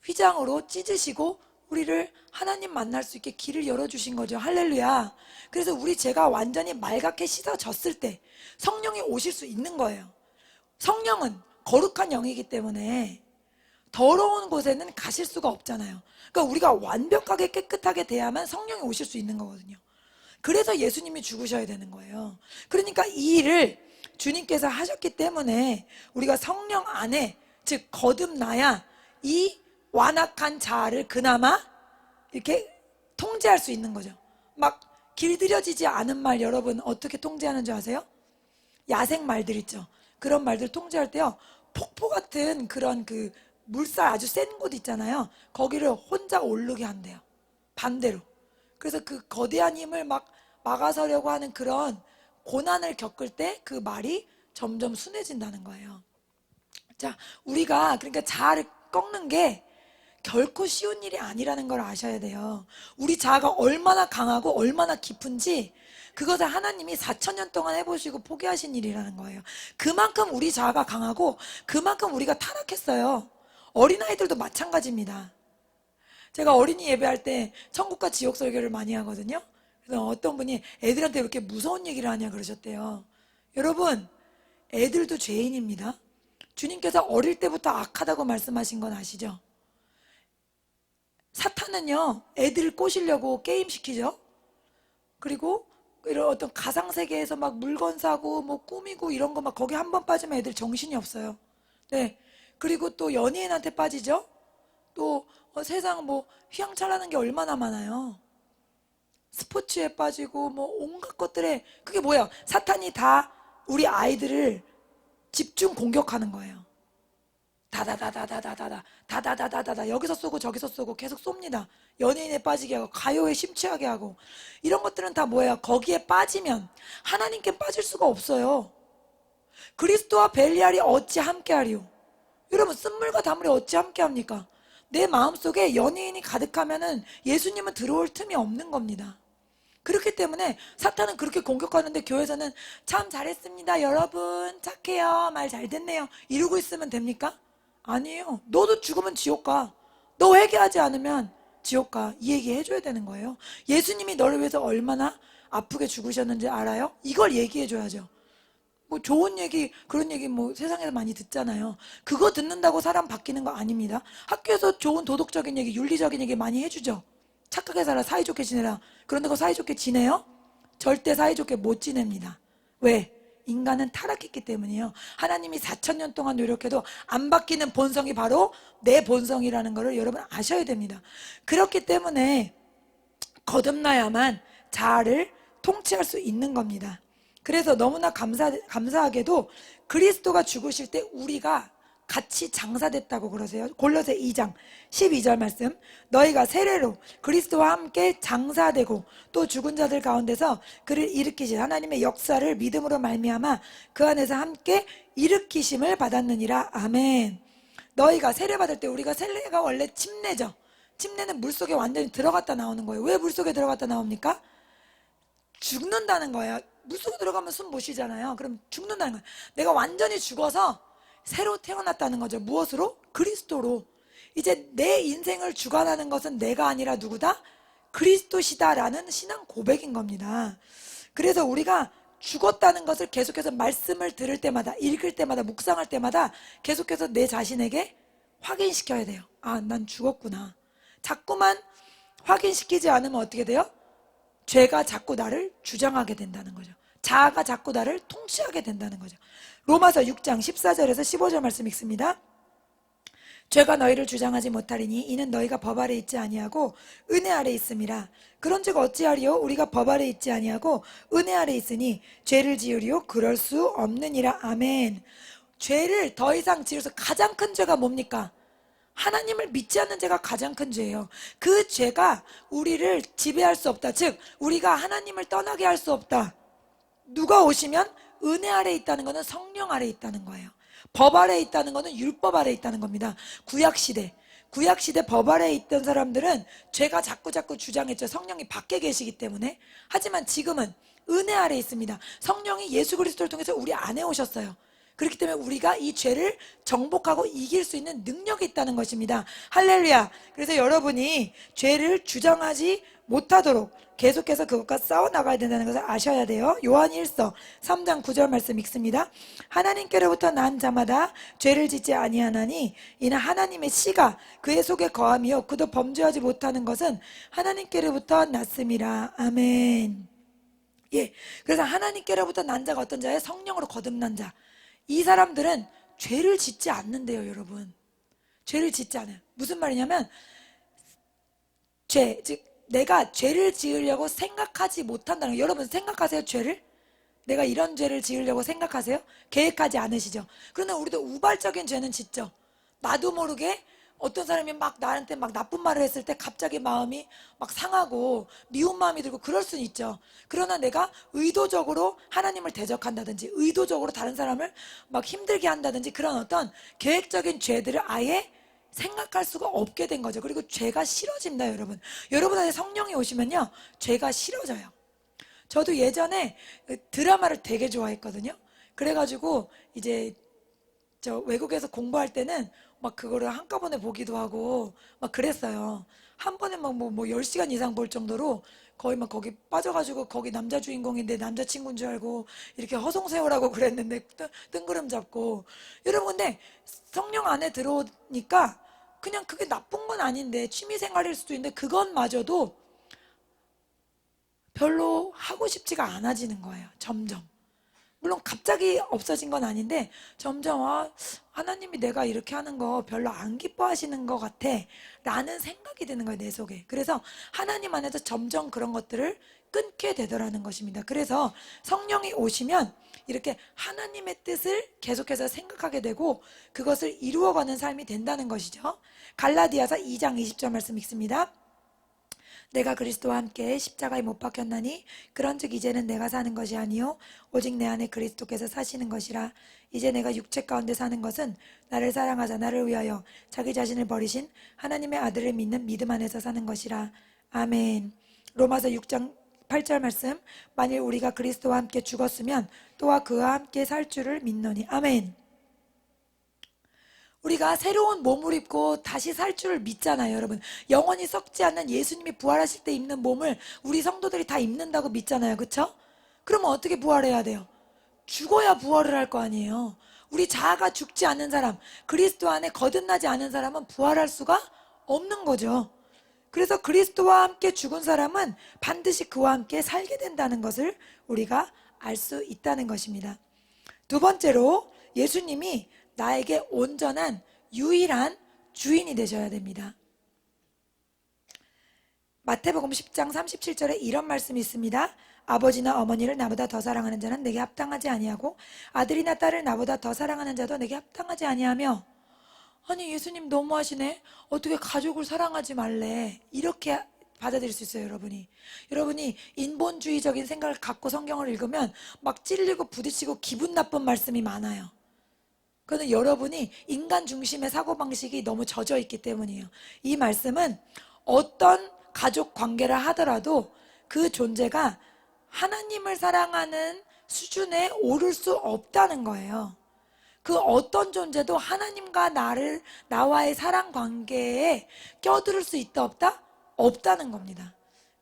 휘장으로 찢으시고 우리를 하나님 만날 수 있게 길을 열어주신 거죠. 할렐루야. 그래서 우리 죄가 완전히 말갛게 씻어졌을 때 성령이 오실 수 있는 거예요. 성령은 거룩한 영이기 때문에 더러운 곳에는 가실 수가 없잖아요. 그러니까 우리가 완벽하게 깨끗하게 돼야만 성령이 오실 수 있는 거거든요. 그래서 예수님이 죽으셔야 되는 거예요. 그러니까 이 일을 주님께서 하셨기 때문에 우리가 성령 안에, 즉 거듭나야 이 완악한 자아를 그나마 이렇게 통제할 수 있는 거죠. 막 길들여지지 않은 말 여러분 어떻게 통제하는 줄 아세요? 야생 말들 있죠. 그런 말들 통제할 때요, 폭포 같은 그런 그 물살 아주 센 곳 있잖아요. 거기를 혼자 오르게 한대요. 반대로. 그래서 그 거대한 힘을 막 막아서려고 하는 그런 고난을 겪을 때 그 말이 점점 순해진다는 거예요. 자, 우리가 그러니까 자아를 꺾는 게 결코 쉬운 일이 아니라는 걸 아셔야 돼요. 우리 자아가 얼마나 강하고 얼마나 깊은지 그것을 하나님이 4,000년 동안 해보시고 포기하신 일이라는 거예요. 그만큼 우리 자아가 강하고 그만큼 우리가 타락했어요. 어린아이들도 마찬가지입니다. 제가 어린이 예배할 때 천국과 지옥 설교를 많이 하거든요. 그래서 어떤 분이 애들한테 왜 이렇게 무서운 얘기를 하냐 그러셨대요. 여러분, 애들도 죄인입니다. 주님께서 어릴 때부터 악하다고 말씀하신 건 아시죠? 사탄은요, 애들을 꼬시려고 게임 시키죠. 그리고 이런 어떤 가상세계에서 막 물건 사고 뭐 꾸미고 이런 거 막 거기 한 번 빠지면 애들 정신이 없어요. 네. 그리고 또 연예인한테 빠지죠. 또 세상 뭐 휘황찬란한 게 얼마나 많아요. 스포츠에 빠지고 뭐 온갖 것들에, 그게 뭐야? 사탄이 다 우리 아이들을 집중 공격하는 거예요. 다다다다다다다다 다다다다다다 여기서 쏘고 저기서 쏘고 계속 쏩니다. 연예인에 빠지게 하고 가요에 심취하게 하고 이런 것들은 다 뭐예요? 거기에 빠지면 하나님께 빠질 수가 없어요. 그리스도와 벨리알이 어찌 함께하리요? 여러분, 쓴물과 단물이 어찌 함께합니까? 내 마음속에 연예인이 가득하면은 예수님은 들어올 틈이 없는 겁니다. 그렇기 때문에 사탄은 그렇게 공격하는데 교회에서는 참 잘했습니다 여러분, 착해요, 말 잘 됐네요 이러고 있으면 됩니까? 아니에요. 너도 죽으면 지옥 가. 너 회개하지 않으면 지옥 가. 이 얘기 해줘야 되는 거예요. 예수님이 너를 위해서 얼마나 아프게 죽으셨는지 알아요? 이걸 얘기해줘야죠. 뭐 좋은 얘기, 그런 얘기 뭐 세상에서 많이 듣잖아요. 그거 듣는다고 사람 바뀌는 거 아닙니다. 학교에서 좋은 도덕적인 얘기, 윤리적인 얘기 많이 해주죠. 착하게 살아, 사이좋게 지내라. 그런데 그거 사이좋게 지내요? 절대 사이좋게 못 지냅니다. 왜? 인간은 타락했기 때문이에요. 하나님이 4,000년 동안 노력해도 안 바뀌는 본성이 바로 내 본성이라는 것을 여러분 아셔야 됩니다. 그렇기 때문에 거듭나야만 자아를 통치할 수 있는 겁니다. 그래서 너무나 감사하게도 그리스도가 죽으실 때 우리가 같이 장사됐다고 그러세요. 골로새 2장 12절 말씀, 너희가 세례로 그리스도와 함께 장사되고 또 죽은 자들 가운데서 그를 일으키신 하나님의 역사를 믿음으로 말미암아 그 안에서 함께 일으키심을 받았느니라. 아멘. 너희가 세례 받을 때, 우리가 세례가 원래 침례죠. 침례는 물속에 완전히 들어갔다 나오는 거예요. 왜 물속에 들어갔다 나옵니까? 죽는다는 거예요. 물속에 들어가면 숨 못 쉬잖아요. 그럼 죽는다는 거예요. 내가 완전히 죽어서 새로 태어났다는 거죠. 무엇으로? 그리스도로. 이제 내 인생을 주관하는 것은 내가 아니라 누구다? 그리스도시다라는 신앙 고백인 겁니다. 그래서 우리가 죽었다는 것을 계속해서 말씀을 들을 때마다, 읽을 때마다, 묵상할 때마다 계속해서 내 자신에게 확인시켜야 돼요. 아, 난 죽었구나. 자꾸만 확인시키지 않으면 어떻게 돼요? 죄가 자꾸 나를 주장하게 된다는 거죠. 자아가 자꾸 나를 통치하게 된다는 거죠. 로마서 6장 14절에서 15절 말씀 읽습니다. 죄가 너희를 주장하지 못하리니 이는 너희가 법 아래 있지 아니하고 은혜 아래 있음이라. 그런즉 어찌하리요? 우리가 법 아래 있지 아니하고 은혜 아래 있으니 죄를 지으리요? 그럴 수 없느니라. 아멘. 죄를 더 이상 지어서 가장 큰 죄가 뭡니까? 하나님을 믿지 않는 죄가 가장 큰 죄예요. 그 죄가 우리를 지배할 수 없다. 즉 우리가 하나님을 떠나게 할 수 없다. 누가 오시면 은혜 아래 있다는 것은 성령 아래 있다는 거예요. 법 아래 있다는 것은 율법 아래 있다는 겁니다. 구약시대 법 아래 있던 사람들은 죄가 자꾸 주장했죠. 성령이 밖에 계시기 때문에. 하지만 지금은 은혜 아래 있습니다. 성령이 예수 그리스도를 통해서 우리 안에 오셨어요. 그렇기 때문에 우리가 이 죄를 정복하고 이길 수 있는 능력이 있다는 것입니다. 할렐루야. 그래서 여러분이 죄를 주장하지 못하도록 계속해서 그것과 싸워나가야 된다는 것을 아셔야 돼요. 요한 1서 3장 9절 말씀 읽습니다. 하나님께로부터 난 자마다 죄를 짓지 아니하나니 이는 하나님의 씨가 그의 속에 거함이요 그도 범죄하지 못하는 것은 하나님께로부터 났음이라. 아멘. 예, 그래서 하나님께로부터 난 자가 어떤 자예요? 성령으로 거듭난 자. 이 사람들은 죄를 짓지 않는데요, 여러분. 죄를 짓지 않아요. 무슨 말이냐면 즉 내가 죄를 지으려고 생각하지 못한다는 거예요. 여러분 생각하세요? 죄를? 내가 이런 죄를 지으려고 생각하세요? 계획하지 않으시죠? 그러나 우리도 우발적인 죄는 짓죠. 나도 모르게 어떤 사람이 막 나한테 막 나쁜 말을 했을 때 갑자기 마음이 막 상하고 미운 마음이 들고 그럴 수는 있죠. 그러나 내가 의도적으로 하나님을 대적한다든지 의도적으로 다른 사람을 막 힘들게 한다든지 그런 어떤 계획적인 죄들을 아예 생각할 수가 없게 된 거죠. 그리고 죄가 싫어진다, 여러분. 여러분한테 성령이 오시면요, 죄가 싫어져요. 저도 예전에 드라마를 되게 좋아했거든요. 그래가지고 이제 저 외국에서 공부할 때는 막 그거를 한꺼번에 보기도 하고 막 그랬어요. 한 번에 막 뭐 10시간 이상 볼 정도로 거의 막 거기 빠져가지고 거기 남자 주인공인데 남자친구인 줄 알고 이렇게 허송세월하고 그랬는데 뜬구름 잡고. 여러분 근데 성령 안에 들어오니까 그냥 그게 나쁜 건 아닌데 취미생활일 수도 있는데 그것마저도 별로 하고 싶지가 않아지는 거예요. 점점. 물론 갑자기 없어진 건 아닌데 점점 하나님이 내가 이렇게 하는 거 별로 안 기뻐하시는 것 같아 라는 생각이 드는 거예요, 내 속에. 그래서 하나님 안에서 점점 그런 것들을 끊게 되더라는 것입니다. 그래서 성령이 오시면 이렇게 하나님의 뜻을 계속해서 생각하게 되고 그것을 이루어가는 삶이 된다는 것이죠. 갈라디아서 2장 20절 말씀 읽습니다. 내가 그리스도와 함께 십자가에 못 박혔나니 그런즉 이제는 내가 사는 것이 아니요 오직 내 안에 그리스도께서 사시는 것이라. 이제 내가 육체 가운데 사는 것은 나를 사랑하사 나를 위하여 자기 자신을 버리신 하나님의 아들을 믿는 믿음 안에서 사는 것이라. 아멘. 로마서 6장 8절 말씀. 만일 우리가 그리스도와 함께 죽었으면 또한 그와 함께 살 줄을 믿노니. 아멘. 우리가 새로운 몸을 입고 다시 살 줄을 믿잖아요, 여러분. 영원히 썩지 않는 예수님이 부활하실 때 입는 몸을 우리 성도들이 다 입는다고 믿잖아요, 그쵸? 그러면 어떻게 부활해야 돼요? 죽어야 부활을 할 거 아니에요. 우리 자아가 죽지 않는 사람, 그리스도 안에 거듭나지 않은 사람은 부활할 수가 없는 거죠. 그래서 그리스도와 함께 죽은 사람은 반드시 그와 함께 살게 된다는 것을 우리가 알 수 있다는 것입니다. 두 번째로 예수님이 나에게 온전한 유일한 주인이 되셔야 됩니다. 마태복음 10장 37절에 이런 말씀이 있습니다. 아버지나 어머니를 나보다 더 사랑하는 자는 내게 합당하지 아니하고 아들이나 딸을 나보다 더 사랑하는 자도 내게 합당하지 아니하며. 아니 예수님 너무하시네. 어떻게 가족을 사랑하지 말래. 이렇게 받아들일 수 있어요, 여러분이 인본주의적인 생각을 갖고 성경을 읽으면 막 찔리고 부딪히고 기분 나쁜 말씀이 많아요. 그거는 여러분이 인간 중심의 사고방식이 너무 젖어 있기 때문이에요. 이 말씀은 어떤 가족 관계를 하더라도 그 존재가 하나님을 사랑하는 수준에 오를 수 없다는 거예요. 그 어떤 존재도 하나님과 나와의 사랑 관계에 껴들을 수 있다 없다? 없다는 겁니다.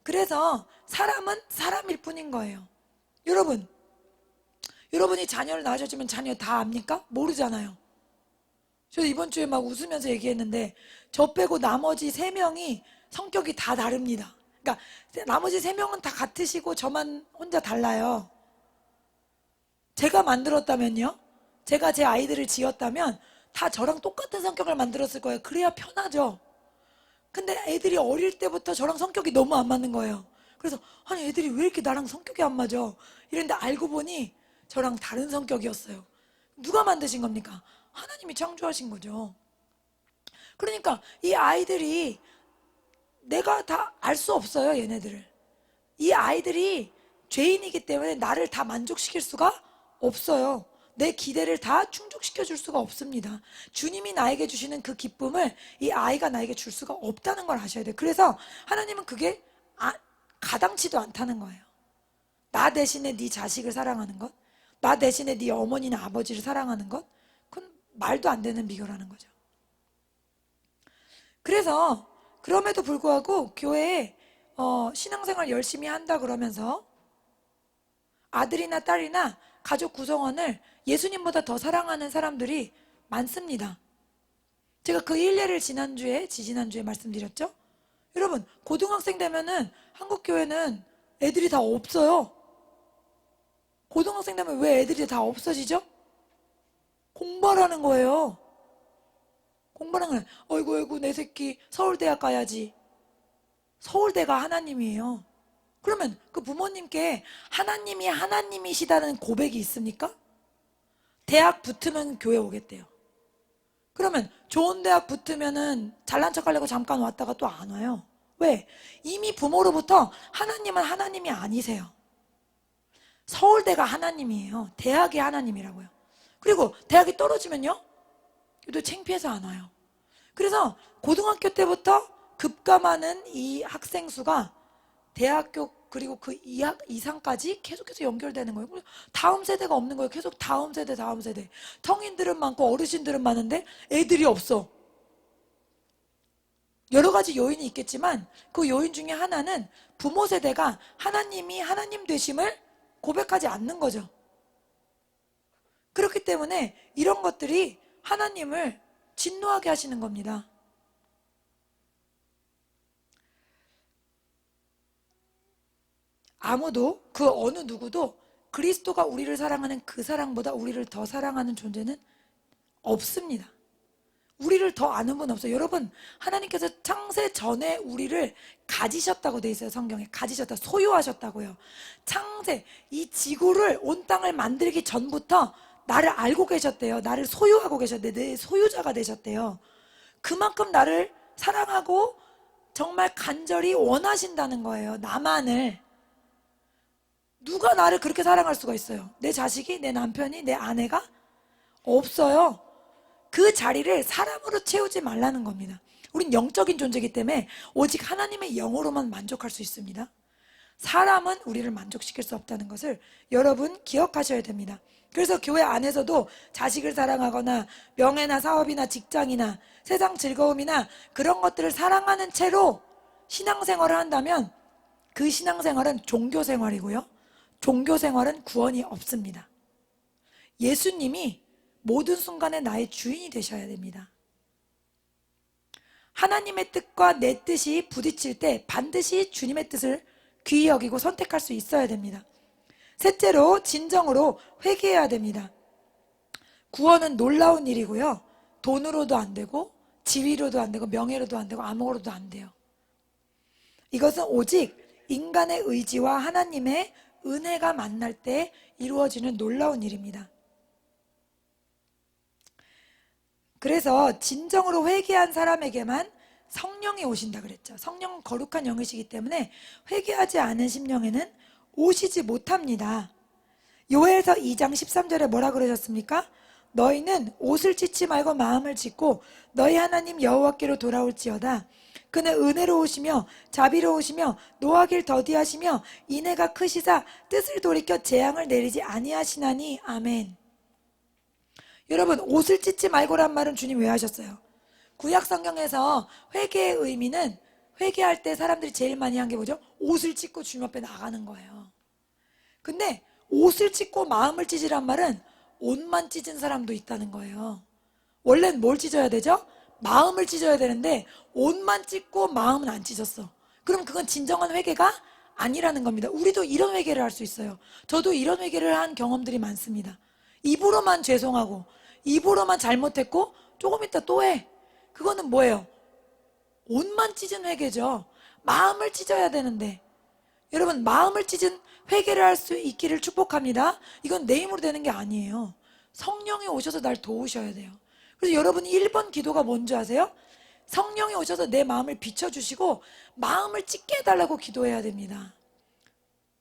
그래서 사람은 사람일 뿐인 거예요. 여러분이 자녀를 낳으셨지만 자녀 다 압니까? 모르잖아요. 저 이번 주에 막 웃으면서 얘기했는데 저 빼고 나머지 3명이 성격이 다 다릅니다. 그러니까 나머지 3명은 다 같으시고 저만 혼자 달라요. 제가 만들었다면요? 제가 제 아이들을 지었다면 다 저랑 똑같은 성격을 만들었을 거예요. 그래야 편하죠. 근데 애들이 어릴 때부터 저랑 성격이 너무 안 맞는 거예요. 그래서 아니 애들이 왜 이렇게 나랑 성격이 안 맞아? 이랬는데 알고 보니 저랑 다른 성격이었어요. 누가 만드신 겁니까? 하나님이 창조하신 거죠. 그러니까 이 아이들이 내가 다 알 수 없어요, 얘네들을. 이 아이들이 죄인이기 때문에 나를 다 만족시킬 수가 없어요. 내 기대를 다 충족시켜 줄 수가 없습니다. 주님이 나에게 주시는 그 기쁨을 이 아이가 나에게 줄 수가 없다는 걸 아셔야 돼요. 그래서 하나님은 그게 가당치도 않다는 거예요. 나 대신에 네 자식을 사랑하는 것, 나 대신에 네 어머니나 아버지를 사랑하는 것, 그건 말도 안 되는 비교라는 거죠. 그래서 그럼에도 불구하고 교회에 신앙생활 열심히 한다 그러면서 아들이나 딸이나 가족 구성원을 예수님보다 더 사랑하는 사람들이 많습니다. 제가 그 일례를 지지난주에 말씀드렸죠? 여러분, 고등학생 되면은 한국교회는 애들이 다 없어요. 고등학생 되면 왜 애들이 다 없어지죠? 공부하라는 거예요. 공부하는 거예요. 어이구, 내 새끼 서울대학 가야지. 서울대가 하나님이에요. 그러면 그 부모님께 하나님이 하나님이시다는 고백이 있습니까? 대학 붙으면 교회 오겠대요. 그러면 좋은 대학 붙으면은 잘난 척 하려고 잠깐 왔다가 또 안 와요. 왜? 이미 부모로부터 하나님은 하나님이 아니세요. 서울대가 하나님이에요. 대학이 하나님이라고요. 그리고 대학이 떨어지면요? 또 창피해서 안 와요. 그래서 고등학교 때부터 급감하는 이 학생 수가 대학교 그리고 그 이상까지 계속해서 연결되는 거예요. 다음 세대가 없는 거예요. 계속 다음 세대. 성인들은 많고 어르신들은 많은데 애들이 없어. 여러 가지 요인이 있겠지만 그 요인 중에 하나는 부모 세대가 하나님이 하나님 되심을 고백하지 않는 거죠. 그렇기 때문에 이런 것들이 하나님을 진노하게 하시는 겁니다. 아무도 그 어느 누구도 그리스도가 우리를 사랑하는 그 사랑보다 우리를 더 사랑하는 존재는 없습니다. 우리를 더 아는 분 없어요. 여러분, 하나님께서 창세 전에 우리를 가지셨다고 돼 있어요. 성경에 가지셨다, 소유하셨다고요. 창세, 이 지구를, 온 땅을 만들기 전부터 나를 알고 계셨대요. 나를 소유하고 계셨대. 내 소유자가 되셨대요. 그만큼 나를 사랑하고 정말 간절히 원하신다는 거예요. 나만을. 누가 나를 그렇게 사랑할 수가 있어요? 내 자식이, 내 남편이, 내 아내가? 없어요. 그 자리를 사람으로 채우지 말라는 겁니다. 우린 영적인 존재이기 때문에 오직 하나님의 영으로만 만족할 수 있습니다. 사람은 우리를 만족시킬 수 없다는 것을 여러분 기억하셔야 됩니다. 그래서 교회 안에서도 자식을 사랑하거나 명예나 사업이나 직장이나 세상 즐거움이나 그런 것들을 사랑하는 채로 신앙생활을 한다면 그 신앙생활은 종교생활이고요. 종교생활은 구원이 없습니다. 예수님이 모든 순간에 나의 주인이 되셔야 됩니다. 하나님의 뜻과 내 뜻이 부딪힐 때 반드시 주님의 뜻을 귀히 여기고 선택할 수 있어야 됩니다. 셋째로 진정으로 회개해야 됩니다. 구원은 놀라운 일이고요. 돈으로도 안 되고 지위로도 안 되고 명예로도 안 되고 아무로도 안 돼요. 이것은 오직 인간의 의지와 하나님의 은혜가 만날 때 이루어지는 놀라운 일입니다. 그래서 진정으로 회개한 사람에게만 성령이 오신다 그랬죠. 성령은 거룩한 영이시기 때문에 회개하지 않은 심령에는 오시지 못합니다. 요엘서 2장 13절에 뭐라 그러셨습니까? 너희는 옷을 찢지 말고 마음을 찢고 너희 하나님 여호와께로 돌아올지어다. 그는 은혜로우시며 자비로우시며 노하길 더디하시며 인애가 크시사 뜻을 돌이켜 재앙을 내리지 아니하시나니. 아멘. 여러분, 옷을 찢지 말고란 말은 주님 왜 하셨어요? 구약 성경에서 회개의 의미는 회개할 때 사람들이 제일 많이 한 게 뭐죠? 옷을 찢고 주님 앞에 나가는 거예요. 근데 옷을 찢고 마음을 찢으란 말은 옷만 찢은 사람도 있다는 거예요. 원래는 뭘 찢어야 되죠? 마음을 찢어야 되는데 옷만 찢고 마음은 안 찢었어. 그럼 그건 진정한 회개가 아니라는 겁니다. 우리도 이런 회개를 할 수 있어요. 저도 이런 회개를 한 경험들이 많습니다. 입으로만 죄송하고 입으로만 잘못했고 조금 있다 또 해. 그거는 뭐예요? 옷만 찢은 회개죠. 마음을 찢어야 되는데 여러분, 마음을 찢은 회개를 할 수 있기를 축복합니다. 이건 내 힘으로 되는 게 아니에요. 성령이 오셔서 날 도우셔야 돼요. 그래서 여러분이 1번 기도가 뭔지 아세요? 성령이 오셔서 내 마음을 비춰주시고 마음을 찢게 해달라고 기도해야 됩니다.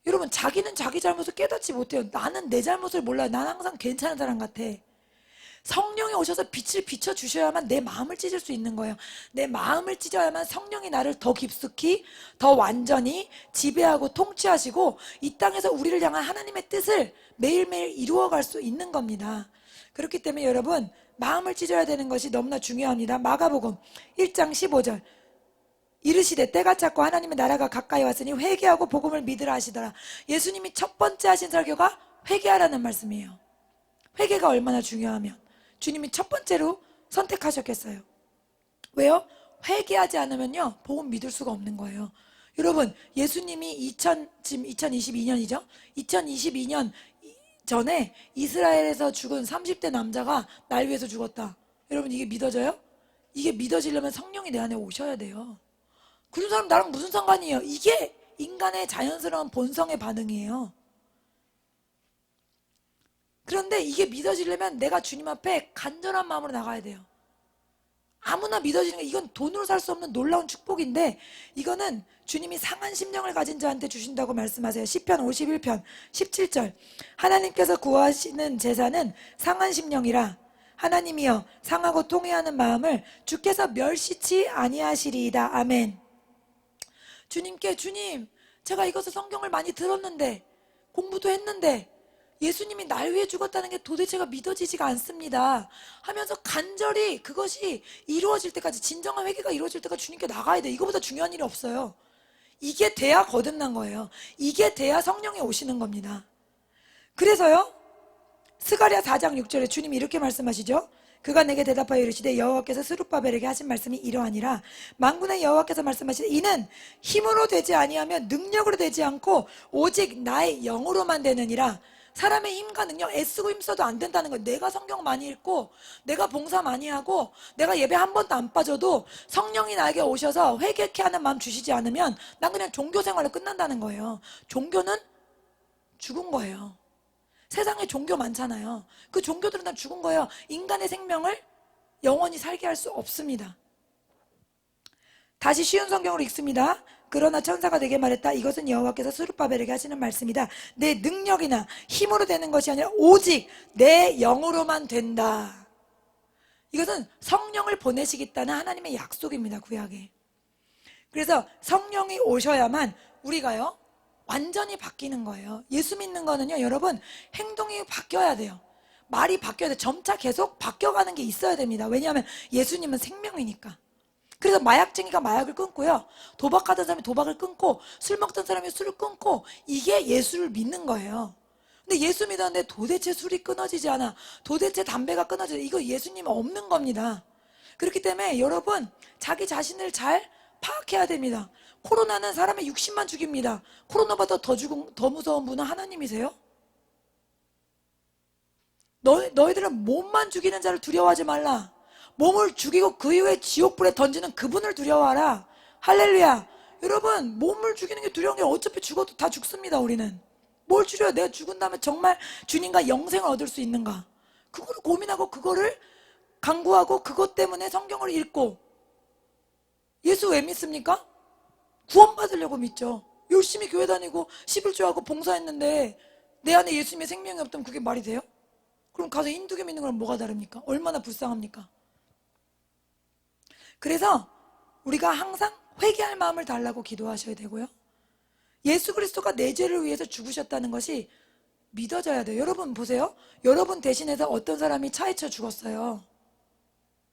여러분, 자기는 자기 잘못을 깨닫지 못해요. 나는 내 잘못을 몰라요. 난 항상 괜찮은 사람 같아. 성령이 오셔서 빛을 비춰주셔야만 내 마음을 찢을 수 있는 거예요. 내 마음을 찢어야만 성령이 나를 더 깊숙이, 더 완전히 지배하고 통치하시고 이 땅에서 우리를 향한 하나님의 뜻을 매일매일 이루어갈 수 있는 겁니다. 그렇기 때문에 여러분, 마음을 찢어야 되는 것이 너무나 중요합니다. 마가복음 1장 15절 이르시되 때가 찼고 하나님의 나라가 가까이 왔으니 회개하고 복음을 믿으라 하시더라. 예수님이 첫 번째 하신 설교가 회개하라는 말씀이에요. 회개가 얼마나 중요하면 주님이 첫 번째로 선택하셨겠어요. 왜요? 회개하지 않으면요 복음 믿을 수가 없는 거예요. 여러분, 예수님이 지금 2022년이죠? 2022년 전에 이스라엘에서 죽은 30대 남자가 날 위해서 죽었다. 여러분, 이게 믿어져요? 이게 믿어지려면 성령이 내 안에 오셔야 돼요. 그런 사람 나랑 무슨 상관이에요? 이게 인간의 자연스러운 본성의 반응이에요. 그런데 이게 믿어지려면 내가 주님 앞에 간절한 마음으로 나가야 돼요. 아무나 믿어지는 게, 이건 돈으로 살 수 없는 놀라운 축복인데 이거는 주님이 상한 심령을 가진 자한테 주신다고 말씀하세요. 시편 51편 17절 하나님께서 구하시는 제사는 상한 심령이라. 하나님이여 상하고 통회하는 마음을 주께서 멸시치 아니하시리이다. 아멘. 주님께, 주님, 제가 이것을 성경을 많이 들었는데 공부도 했는데 예수님이 날 위해 죽었다는 게 도대체가 믿어지지가 않습니다 하면서 간절히 그것이 이루어질 때까지, 진정한 회개가 이루어질 때까지 주님께 나가야 돼. 이거보다 중요한 일이 없어요. 이게 돼야 거듭난 거예요. 이게 돼야 성령이 오시는 겁니다. 그래서요, 스가랴 4장 6절에 주님이 이렇게 말씀하시죠. 그가 내게 대답하여 이르시되 여호와께서 스룹바벨에게 하신 말씀이 이러하니라. 만군의 여호와께서 말씀하시되 이는 힘으로 되지 아니하며 능력으로 되지 않고 오직 나의 영으로만 되느니라. 사람의 힘과 능력, 애쓰고 힘써도 안 된다는 거예요. 내가 성경 많이 읽고 내가 봉사 많이 하고 내가 예배 한 번도 안 빠져도 성령이 나에게 오셔서 회개케 하는 마음 주시지 않으면 난 그냥 종교 생활로 끝난다는 거예요. 종교는 죽은 거예요. 세상에 종교 많잖아요. 그 종교들은 다 죽은 거예요. 인간의 생명을 영원히 살게 할 수 없습니다. 다시 쉬운 성경으로 읽습니다. 그러나 천사가 내게 말했다. 이것은 여호와께서 스룹바벨에게 하시는 말씀이다. 내 능력이나 힘으로 되는 것이 아니라 오직 내 영으로만 된다. 이것은 성령을 보내시겠다는 하나님의 약속입니다. 구약에. 그래서 성령이 오셔야만 우리가요 완전히 바뀌는 거예요. 예수 믿는 거는요 여러분, 행동이 바뀌어야 돼요. 말이 바뀌어야 돼요. 점차 계속 바뀌어가는 게 있어야 됩니다. 왜냐하면 예수님은 생명이니까. 그래서 마약쟁이가 마약을 끊고요, 도박하던 사람이 도박을 끊고, 술 먹던 사람이 술을 끊고, 이게 예수를 믿는 거예요. 근데 예수 믿었는데 도대체 술이 끊어지지 않아, 도대체 담배가 끊어지지 않아, 이거 예수님 없는 겁니다. 그렇기 때문에 여러분, 자기 자신을 잘 파악해야 됩니다. 코로나는 사람의 육신만 죽입니다. 코로나보다 더 무서운 분은 하나님이세요? 너희들은 몸만 죽이는 자를 두려워하지 말라. 몸을 죽이고 그 이후에 지옥불에 던지는 그분을 두려워하라. 할렐루야. 여러분, 몸을 죽이는 게 두려운 게, 어차피 죽어도 다 죽습니다. 우리는 뭘 죽여야, 내가 죽은 다음에 정말 주님과 영생을 얻을 수 있는가, 그거를 고민하고 그거를 강구하고 그것 때문에 성경을 읽고. 예수 왜 믿습니까? 구원받으려고 믿죠. 열심히 교회 다니고 11조하고 봉사했는데 내 안에 예수님의 생명이 없다면 그게 말이 돼요? 그럼 가서 힌두교 믿는 거랑 뭐가 다릅니까? 얼마나 불쌍합니까? 그래서 우리가 항상 회개할 마음을 달라고 기도하셔야 되고요, 예수 그리스도가 내 죄를 위해서 죽으셨다는 것이 믿어져야 돼요. 여러분 보세요. 여러분 대신해서 어떤 사람이 차에 쳐 죽었어요.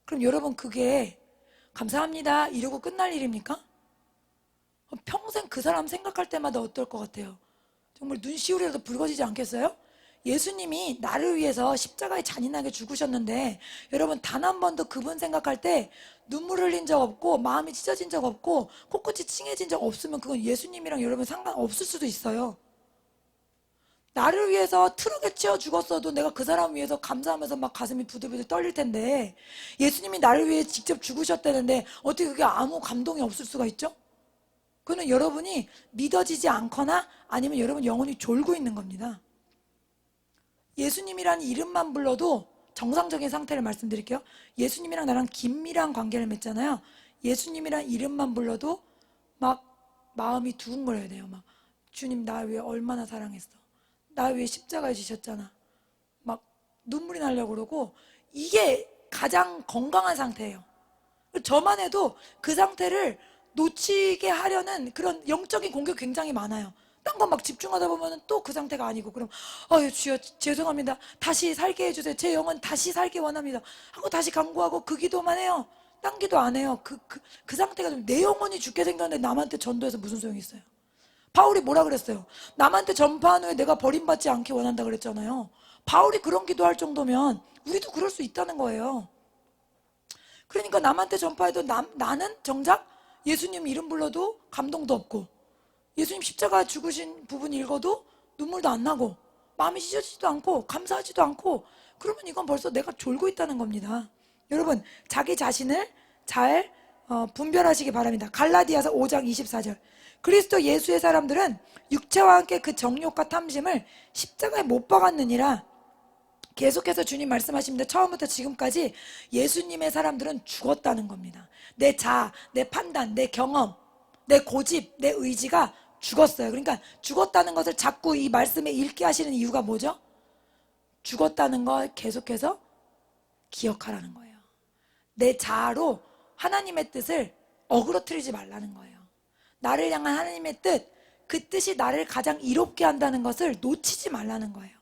그럼 여러분 그게 감사합니다 이러고 끝날 일입니까? 평생 그 사람 생각할 때마다 어떨 것 같아요? 정말 눈시울이라도 붉어지지 않겠어요? 예수님이 나를 위해서 십자가에 잔인하게 죽으셨는데 여러분 단 한 번도 그분 생각할 때 눈물 흘린 적 없고 마음이 찢어진 적 없고 코끝이 찡해진 적 없으면 그건 예수님이랑 여러분 상관없을 수도 있어요. 나를 위해서 트럭에 치여 죽었어도 내가 그 사람 위해서 감사하면서 막 가슴이 부들부들 떨릴 텐데 예수님이 나를 위해 직접 죽으셨다는데 어떻게 그게 아무 감동이 없을 수가 있죠? 그거는 여러분이 믿어지지 않거나 아니면 여러분 영혼이 졸고 있는 겁니다. 예수님이라는 이름만 불러도 정상적인 상태를 말씀드릴게요. 예수님이랑 나랑 긴밀한 관계를 맺잖아요. 예수님이란 이름만 불러도 막 마음이 두근거려야 돼요. 막 주님 나 위해 얼마나 사랑했어. 나 위해 십자가에 지셨잖아. 막 눈물이 나려고 그러고 이게 가장 건강한 상태예요. 저만 해도 그 상태를 놓치게 하려는 그런 영적인 공격이 굉장히 많아요. 딴 거 막 집중하다 보면 또 그 상태가 아니고 그럼 아유 주여 죄송합니다. 다시 살게 해주세요. 제 영혼 다시 살게 원합니다. 하고 다시 간구하고 그 기도만 해요. 딴 기도 안 해요. 그 상태가 좀 내 영혼이 죽게 생겼는데 남한테 전도해서 무슨 소용이 있어요. 바울이 뭐라 그랬어요? 남한테 전파한 후에 내가 버림받지 않게 원한다 그랬잖아요. 바울이 그런 기도할 정도면 우리도 그럴 수 있다는 거예요. 그러니까 남한테 전파해도 나는 정작 예수님 이름 불러도 감동도 없고 예수님 십자가 죽으신 부분 읽어도 눈물도 안 나고 마음이 찢어지지도 않고 감사하지도 않고 그러면 이건 벌써 내가 졸고 있다는 겁니다. 여러분 자기 자신을 잘 분별하시기 바랍니다. 갈라디아서 5장 24절 그리스도 예수의 사람들은 육체와 함께 그 정욕과 탐심을 십자가에 못 박았느니라. 계속해서 주님 말씀하십니다. 처음부터 지금까지 예수님의 사람들은 죽었다는 겁니다. 내 자아, 내 판단, 내 경험, 내 고집, 내 의지가 죽었어요. 그러니까 죽었다는 것을 자꾸 이 말씀에 읽게 하시는 이유가 뭐죠? 죽었다는 걸 계속해서 기억하라는 거예요. 내 자아로 하나님의 뜻을 어그러뜨리지 말라는 거예요. 나를 향한 하나님의 뜻, 그 뜻이 나를 가장 이롭게 한다는 것을 놓치지 말라는 거예요.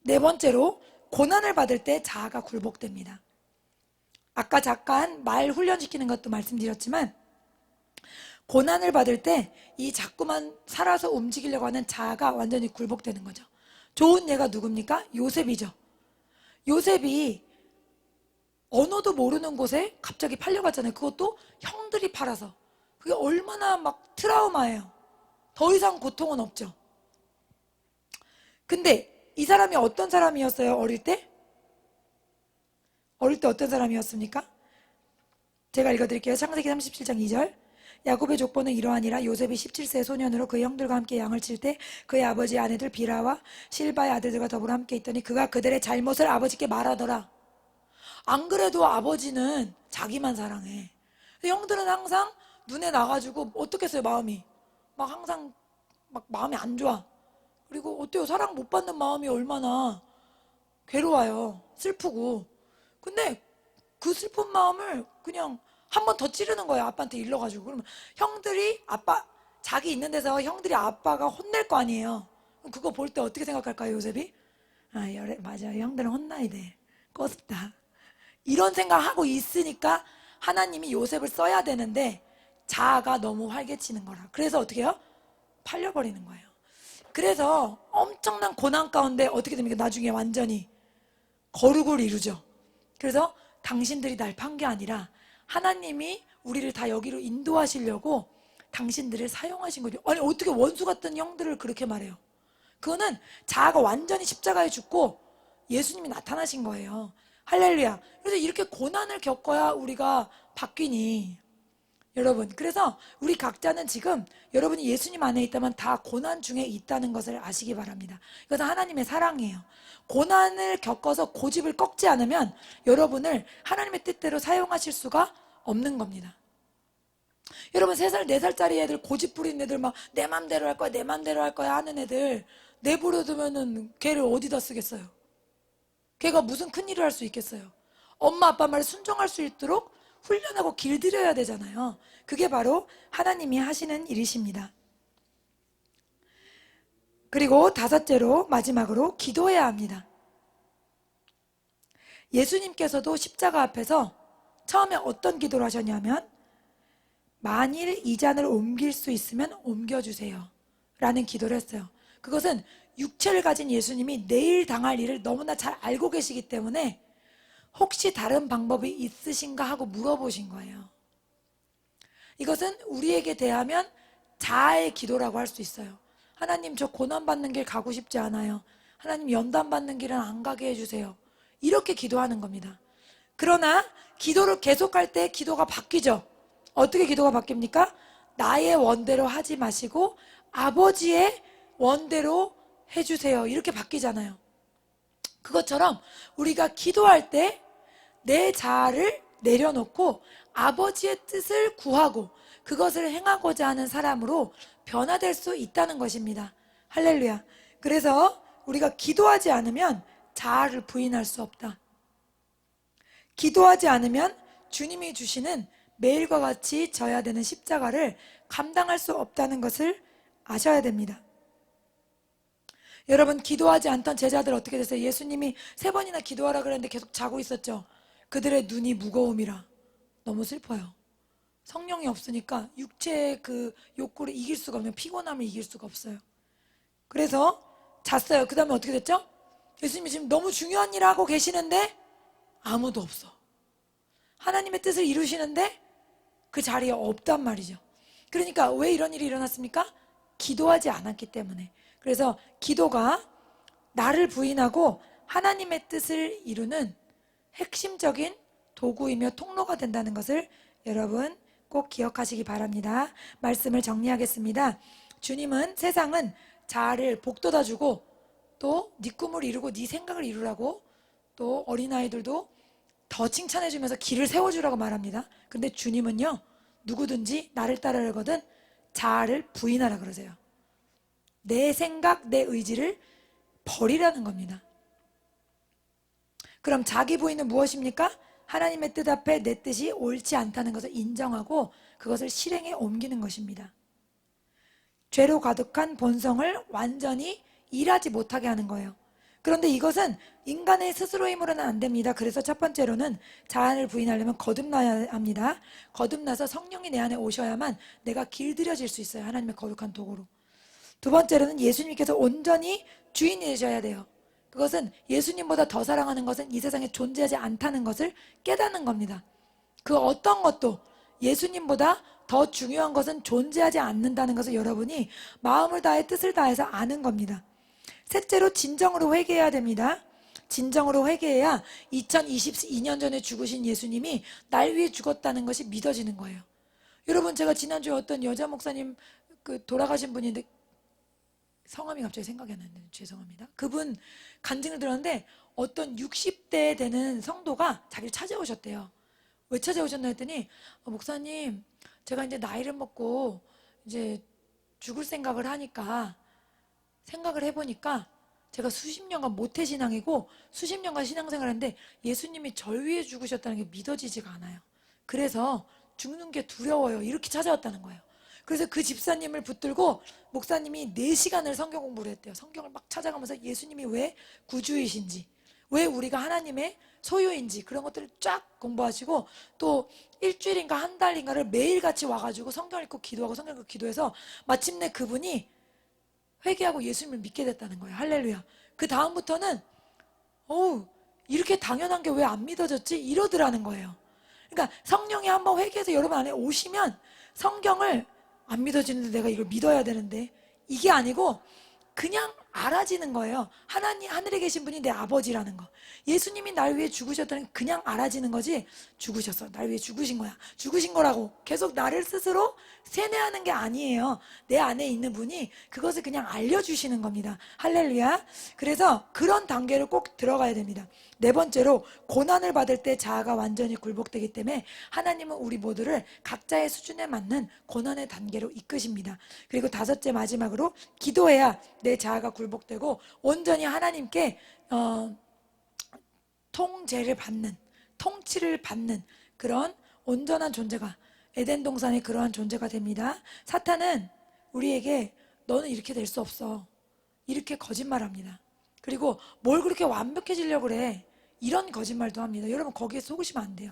네 번째로 고난을 받을 때 자아가 굴복됩니다. 아까 잠깐 말 훈련시키는 것도 말씀드렸지만 고난을 받을 때 이 자꾸만 살아서 움직이려고 하는 자아가 완전히 굴복되는 거죠. 좋은 예가 누굽니까? 요셉이죠. 요셉이 언어도 모르는 곳에 갑자기 팔려갔잖아요. 그것도 형들이 팔아서. 그게 얼마나 막 트라우마예요. 더 이상 고통은 없죠. 근데 이 사람이 어떤 사람이었어요? 어릴 때? 어릴 때 어떤 사람이었습니까? 제가 읽어드릴게요. 창세기 37장 2절 야곱의 족보는 이러하니라. 요셉이 17세 소년으로 그 형들과 함께 양을 칠 때 그의 아버지의 아내들 비라와 실바의 아들들과 더불어 함께 있더니 그가 그들의 잘못을 아버지께 말하더라. 안 그래도 아버지는 자기만 사랑해. 형들은 항상 눈에 나가지고 어떻겠어요 마음이. 막 항상 막 마음이 안 좋아. 그리고 어때요? 사랑 못 받는 마음이 얼마나 괴로워요. 슬프고. 근데 그 슬픈 마음을 그냥 한 번 더 찌르는 거예요. 아빠한테 일러가지고. 그러면 형들이 아빠 자기 있는 데서 형들이 아빠가 혼낼 거 아니에요. 그럼 그거 볼 때 어떻게 생각할까요? 요셉이? 맞아. 형들은 혼나야 돼. 꺼습다. 이런 생각하고 있으니까 하나님이 요셉을 써야 되는데 자아가 너무 활개치는 거라. 그래서 어떻게 해요? 팔려버리는 거예요. 그래서 엄청난 고난 가운데 어떻게 됩니까? 나중에 완전히 거룩을 이루죠. 그래서 당신들이 날 판 게 아니라 하나님이 우리를 다 여기로 인도하시려고 당신들을 사용하신 거죠. 아니 어떻게 원수 같은 형들을 그렇게 말해요? 그거는 자아가 완전히 십자가에 죽고 예수님이 나타나신 거예요. 할렐루야. 그래서 이렇게 고난을 겪어야 우리가 바뀌니 여러분, 그래서 우리 각자는 지금 여러분이 예수님 안에 있다면 다 고난 중에 있다는 것을 아시기 바랍니다. 이것은 하나님의 사랑이에요. 고난을 겪어서 고집을 꺾지 않으면 여러분을 하나님의 뜻대로 사용하실 수가 없는 겁니다. 여러분 3살, 4살짜리 애들 고집 부리는 애들 막 내 맘대로 할 거야, 내 맘대로 할 거야 하는 애들 내버려 두면은 걔를 어디다 쓰겠어요? 걔가 무슨 큰일을 할 수 있겠어요? 엄마 아빠 말에 순종할 수 있도록 훈련하고 길들여야 되잖아요. 그게 바로 하나님이 하시는 일이십니다. 그리고 5째로 마지막으로 기도해야 합니다. 예수님께서도 십자가 앞에서 처음에 어떤 기도를 하셨냐면 만일 이 잔을 옮길 수 있으면 옮겨주세요 라는 기도를 했어요. 그것은 육체를 가진 예수님이 내일 당할 일을 너무나 잘 알고 계시기 때문에 혹시 다른 방법이 있으신가 하고 물어보신 거예요. 이것은 우리에게 대하면 자아의 기도라고 할 수 있어요. 하나님, 저 고난받는 길 가고 싶지 않아요. 하나님, 연단받는 길은 안 가게 해주세요. 이렇게 기도하는 겁니다. 그러나 기도를 계속할 때 기도가 바뀌죠. 어떻게 기도가 바뀝니까? 나의 원대로 하지 마시고 아버지의 원대로 해주세요. 이렇게 바뀌잖아요. 그것처럼 우리가 기도할 때 내 자아를 내려놓고 아버지의 뜻을 구하고 그것을 행하고자 하는 사람으로 변화될 수 있다는 것입니다. 할렐루야. 그래서 우리가 기도하지 않으면 자아를 부인할 수 없다. 기도하지 않으면 주님이 주시는 매일과 같이 져야 되는 십자가를 감당할 수 없다는 것을 아셔야 됩니다. 여러분, 기도하지 않던 제자들 어떻게 됐어요? 예수님이 3번이나 기도하라 그랬는데 계속 자고 있었죠. 그들의 눈이 무거움이라. 너무 슬퍼요. 성령이 없으니까 육체의 그 욕구를 이길 수가 없네요. 피곤함을 이길 수가 없어요. 그래서 잤어요. 그 다음에 어떻게 됐죠? 예수님이 지금 너무 중요한 일을 하고 계시는데 아무도 없어. 하나님의 뜻을 이루시는데 그 자리에 없단 말이죠. 그러니까 왜 이런 일이 일어났습니까? 기도하지 않았기 때문에. 그래서 기도가 나를 부인하고 하나님의 뜻을 이루는 핵심적인 도구이며 통로가 된다는 것을 여러분 꼭 기억하시기 바랍니다. 말씀을 정리하겠습니다. 주님은 세상은 자아를 복돋아주고 또 네 꿈을 이루고 네 생각을 이루라고 또 어린아이들도 더 칭찬해주면서 길을 세워주라고 말합니다. 근데 주님은요, 누구든지 나를 따르려거든 자아를 부인하라 그러세요. 내 생각, 내 의지를 버리라는 겁니다. 그럼 자기 부인은 무엇입니까? 하나님의 뜻 앞에 내 뜻이 옳지 않다는 것을 인정하고 그것을 실행에 옮기는 것입니다. 죄로 가득한 본성을 완전히 일하지 못하게 하는 거예요. 그런데 이것은 인간의 스스로의 힘으로는 안 됩니다. 그래서 첫 번째로는 자아를 부인하려면 거듭나야 합니다. 거듭나서 성령이 내 안에 오셔야만 내가 길들여질 수 있어요. 하나님의 거룩한 도구로. 두 번째로는 예수님께서 온전히 주인이 되셔야 돼요. 그것은 예수님보다 더 사랑하는 것은 이 세상에 존재하지 않다는 것을 깨닫는 겁니다. 그 어떤 것도 예수님보다 더 중요한 것은 존재하지 않는다는 것을 여러분이 마음을 다해 뜻을 다해서 아는 겁니다. 셋째로 진정으로 회개해야 됩니다. 진정으로 회개해야 2022년 전에 죽으신 예수님이 날 위해 죽었다는 것이 믿어지는 거예요. 여러분, 제가 지난주에 어떤 여자 목사님 돌아가신 분인데 성함이 갑자기 생각이 안 나는데 죄송합니다. 그분 간증을 들었는데 어떤 60대 되는 성도가 자기를 찾아오셨대요. 왜 찾아오셨나 했더니 목사님, 제가 이제 나이를 먹고 이제 죽을 생각을 하니까 생각을 해보니까 제가 수십 년간 모태신앙이고 수십 년간 신앙생활을 했는데 예수님이 절 위해 죽으셨다는 게 믿어지지가 않아요. 그래서 죽는 게 두려워요. 이렇게 찾아왔다는 거예요. 그래서 그 집사님을 붙들고 목사님이 4시간을 성경 공부를 했대요. 성경을 막 찾아가면서 예수님이 왜 구주이신지, 왜 우리가 하나님의 소유인지 그런 것들을 쫙 공부하시고 또 일주일인가 한 달인가를 매일같이 와가지고 성경 읽고 기도하고 성경 읽고 기도해서 마침내 그분이 회개하고 예수님을 믿게 됐다는 거예요. 할렐루야. 그 다음부터는 이렇게 당연한 게 왜 안 믿어졌지? 이러더라는 거예요. 그러니까 성령이 한번 회개해서 여러분 안에 오시면 성경을 안 믿어지는데 내가 이걸 믿어야 되는데 이게 아니고 그냥 알아지는 거예요. 하나님, 하늘에 계신 분이 내 아버지라는 거. 예수님이 날 위해 죽으셨다는 게 그냥 알아지는 거지. 죽으셨어. 날 위해 죽으신 거야. 죽으신 거라고 계속 나를 스스로 세뇌하는 게 아니에요. 내 안에 있는 분이 그것을 그냥 알려주시는 겁니다. 할렐루야. 그래서 그런 단계를 꼭 들어가야 됩니다. 네 번째로 고난을 받을 때 자아가 완전히 굴복되기 때문에 하나님은 우리 모두를 각자의 수준에 맞는 고난의 단계로 이끄십니다. 그리고 다섯째 마지막으로 기도해야 내 자아가 굴복되고 온전히 하나님께 통제를 받는, 통치를 받는 그런 온전한 존재가 에덴 동산의 그러한 존재가 됩니다. 사탄은 우리에게 너는 이렇게 될 수 없어, 이렇게 거짓말합니다. 그리고 뭘 그렇게 완벽해지려고 그래, 이런 거짓말도 합니다. 여러분, 거기에 속으시면 안 돼요.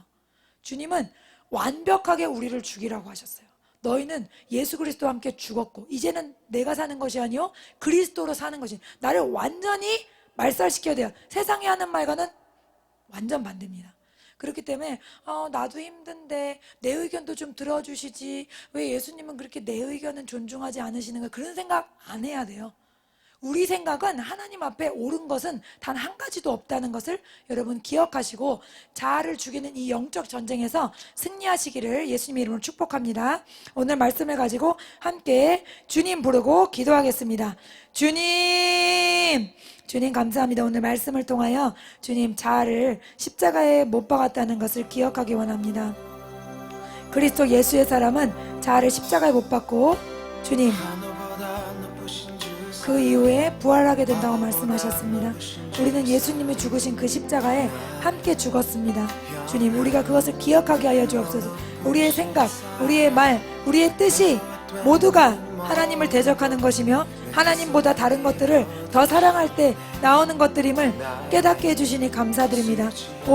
주님은 완벽하게 우리를 죽이라고 하셨어요. 너희는 예수 그리스도와 함께 죽었고 이제는 내가 사는 것이 아니요 그리스도로 사는 것이. 나를 완전히 말살시켜야 돼요. 세상이 하는 말과는 완전 반대입니다. 그렇기 때문에 나도 힘든데 내 의견도 좀 들어주시지, 왜 예수님은 그렇게 내 의견은 존중하지 않으시는 거야, 그런 생각 안 해야 돼요. 우리 생각은 하나님 앞에 옳은 것은 단 한 가지도 없다는 것을 여러분 기억하시고 자아를 죽이는 이 영적 전쟁에서 승리하시기를 예수님의 이름으로 축복합니다. 오늘 말씀을 가지고 함께 주님 부르고 기도하겠습니다. 주님 감사합니다. 오늘 말씀을 통하여 주님 자아를 십자가에 못 박았다는 것을 기억하기 원합니다. 그리스도 예수의 사람은 자아를 십자가에 못 박고 주님 그 이후에 부활하게 된다고 말씀하셨습니다. 우리는 예수님이 죽으신 그 십자가에 함께 죽었습니다. 주님, 우리가 그것을 기억하게 하여 주옵소서. 우리의 생각, 우리의 말, 우리의 뜻이 모두가 하나님을 대적하는 것이며 하나님보다 다른 것들을 더 사랑할 때 나오는 것들임을 깨닫게 해주시니 감사드립니다.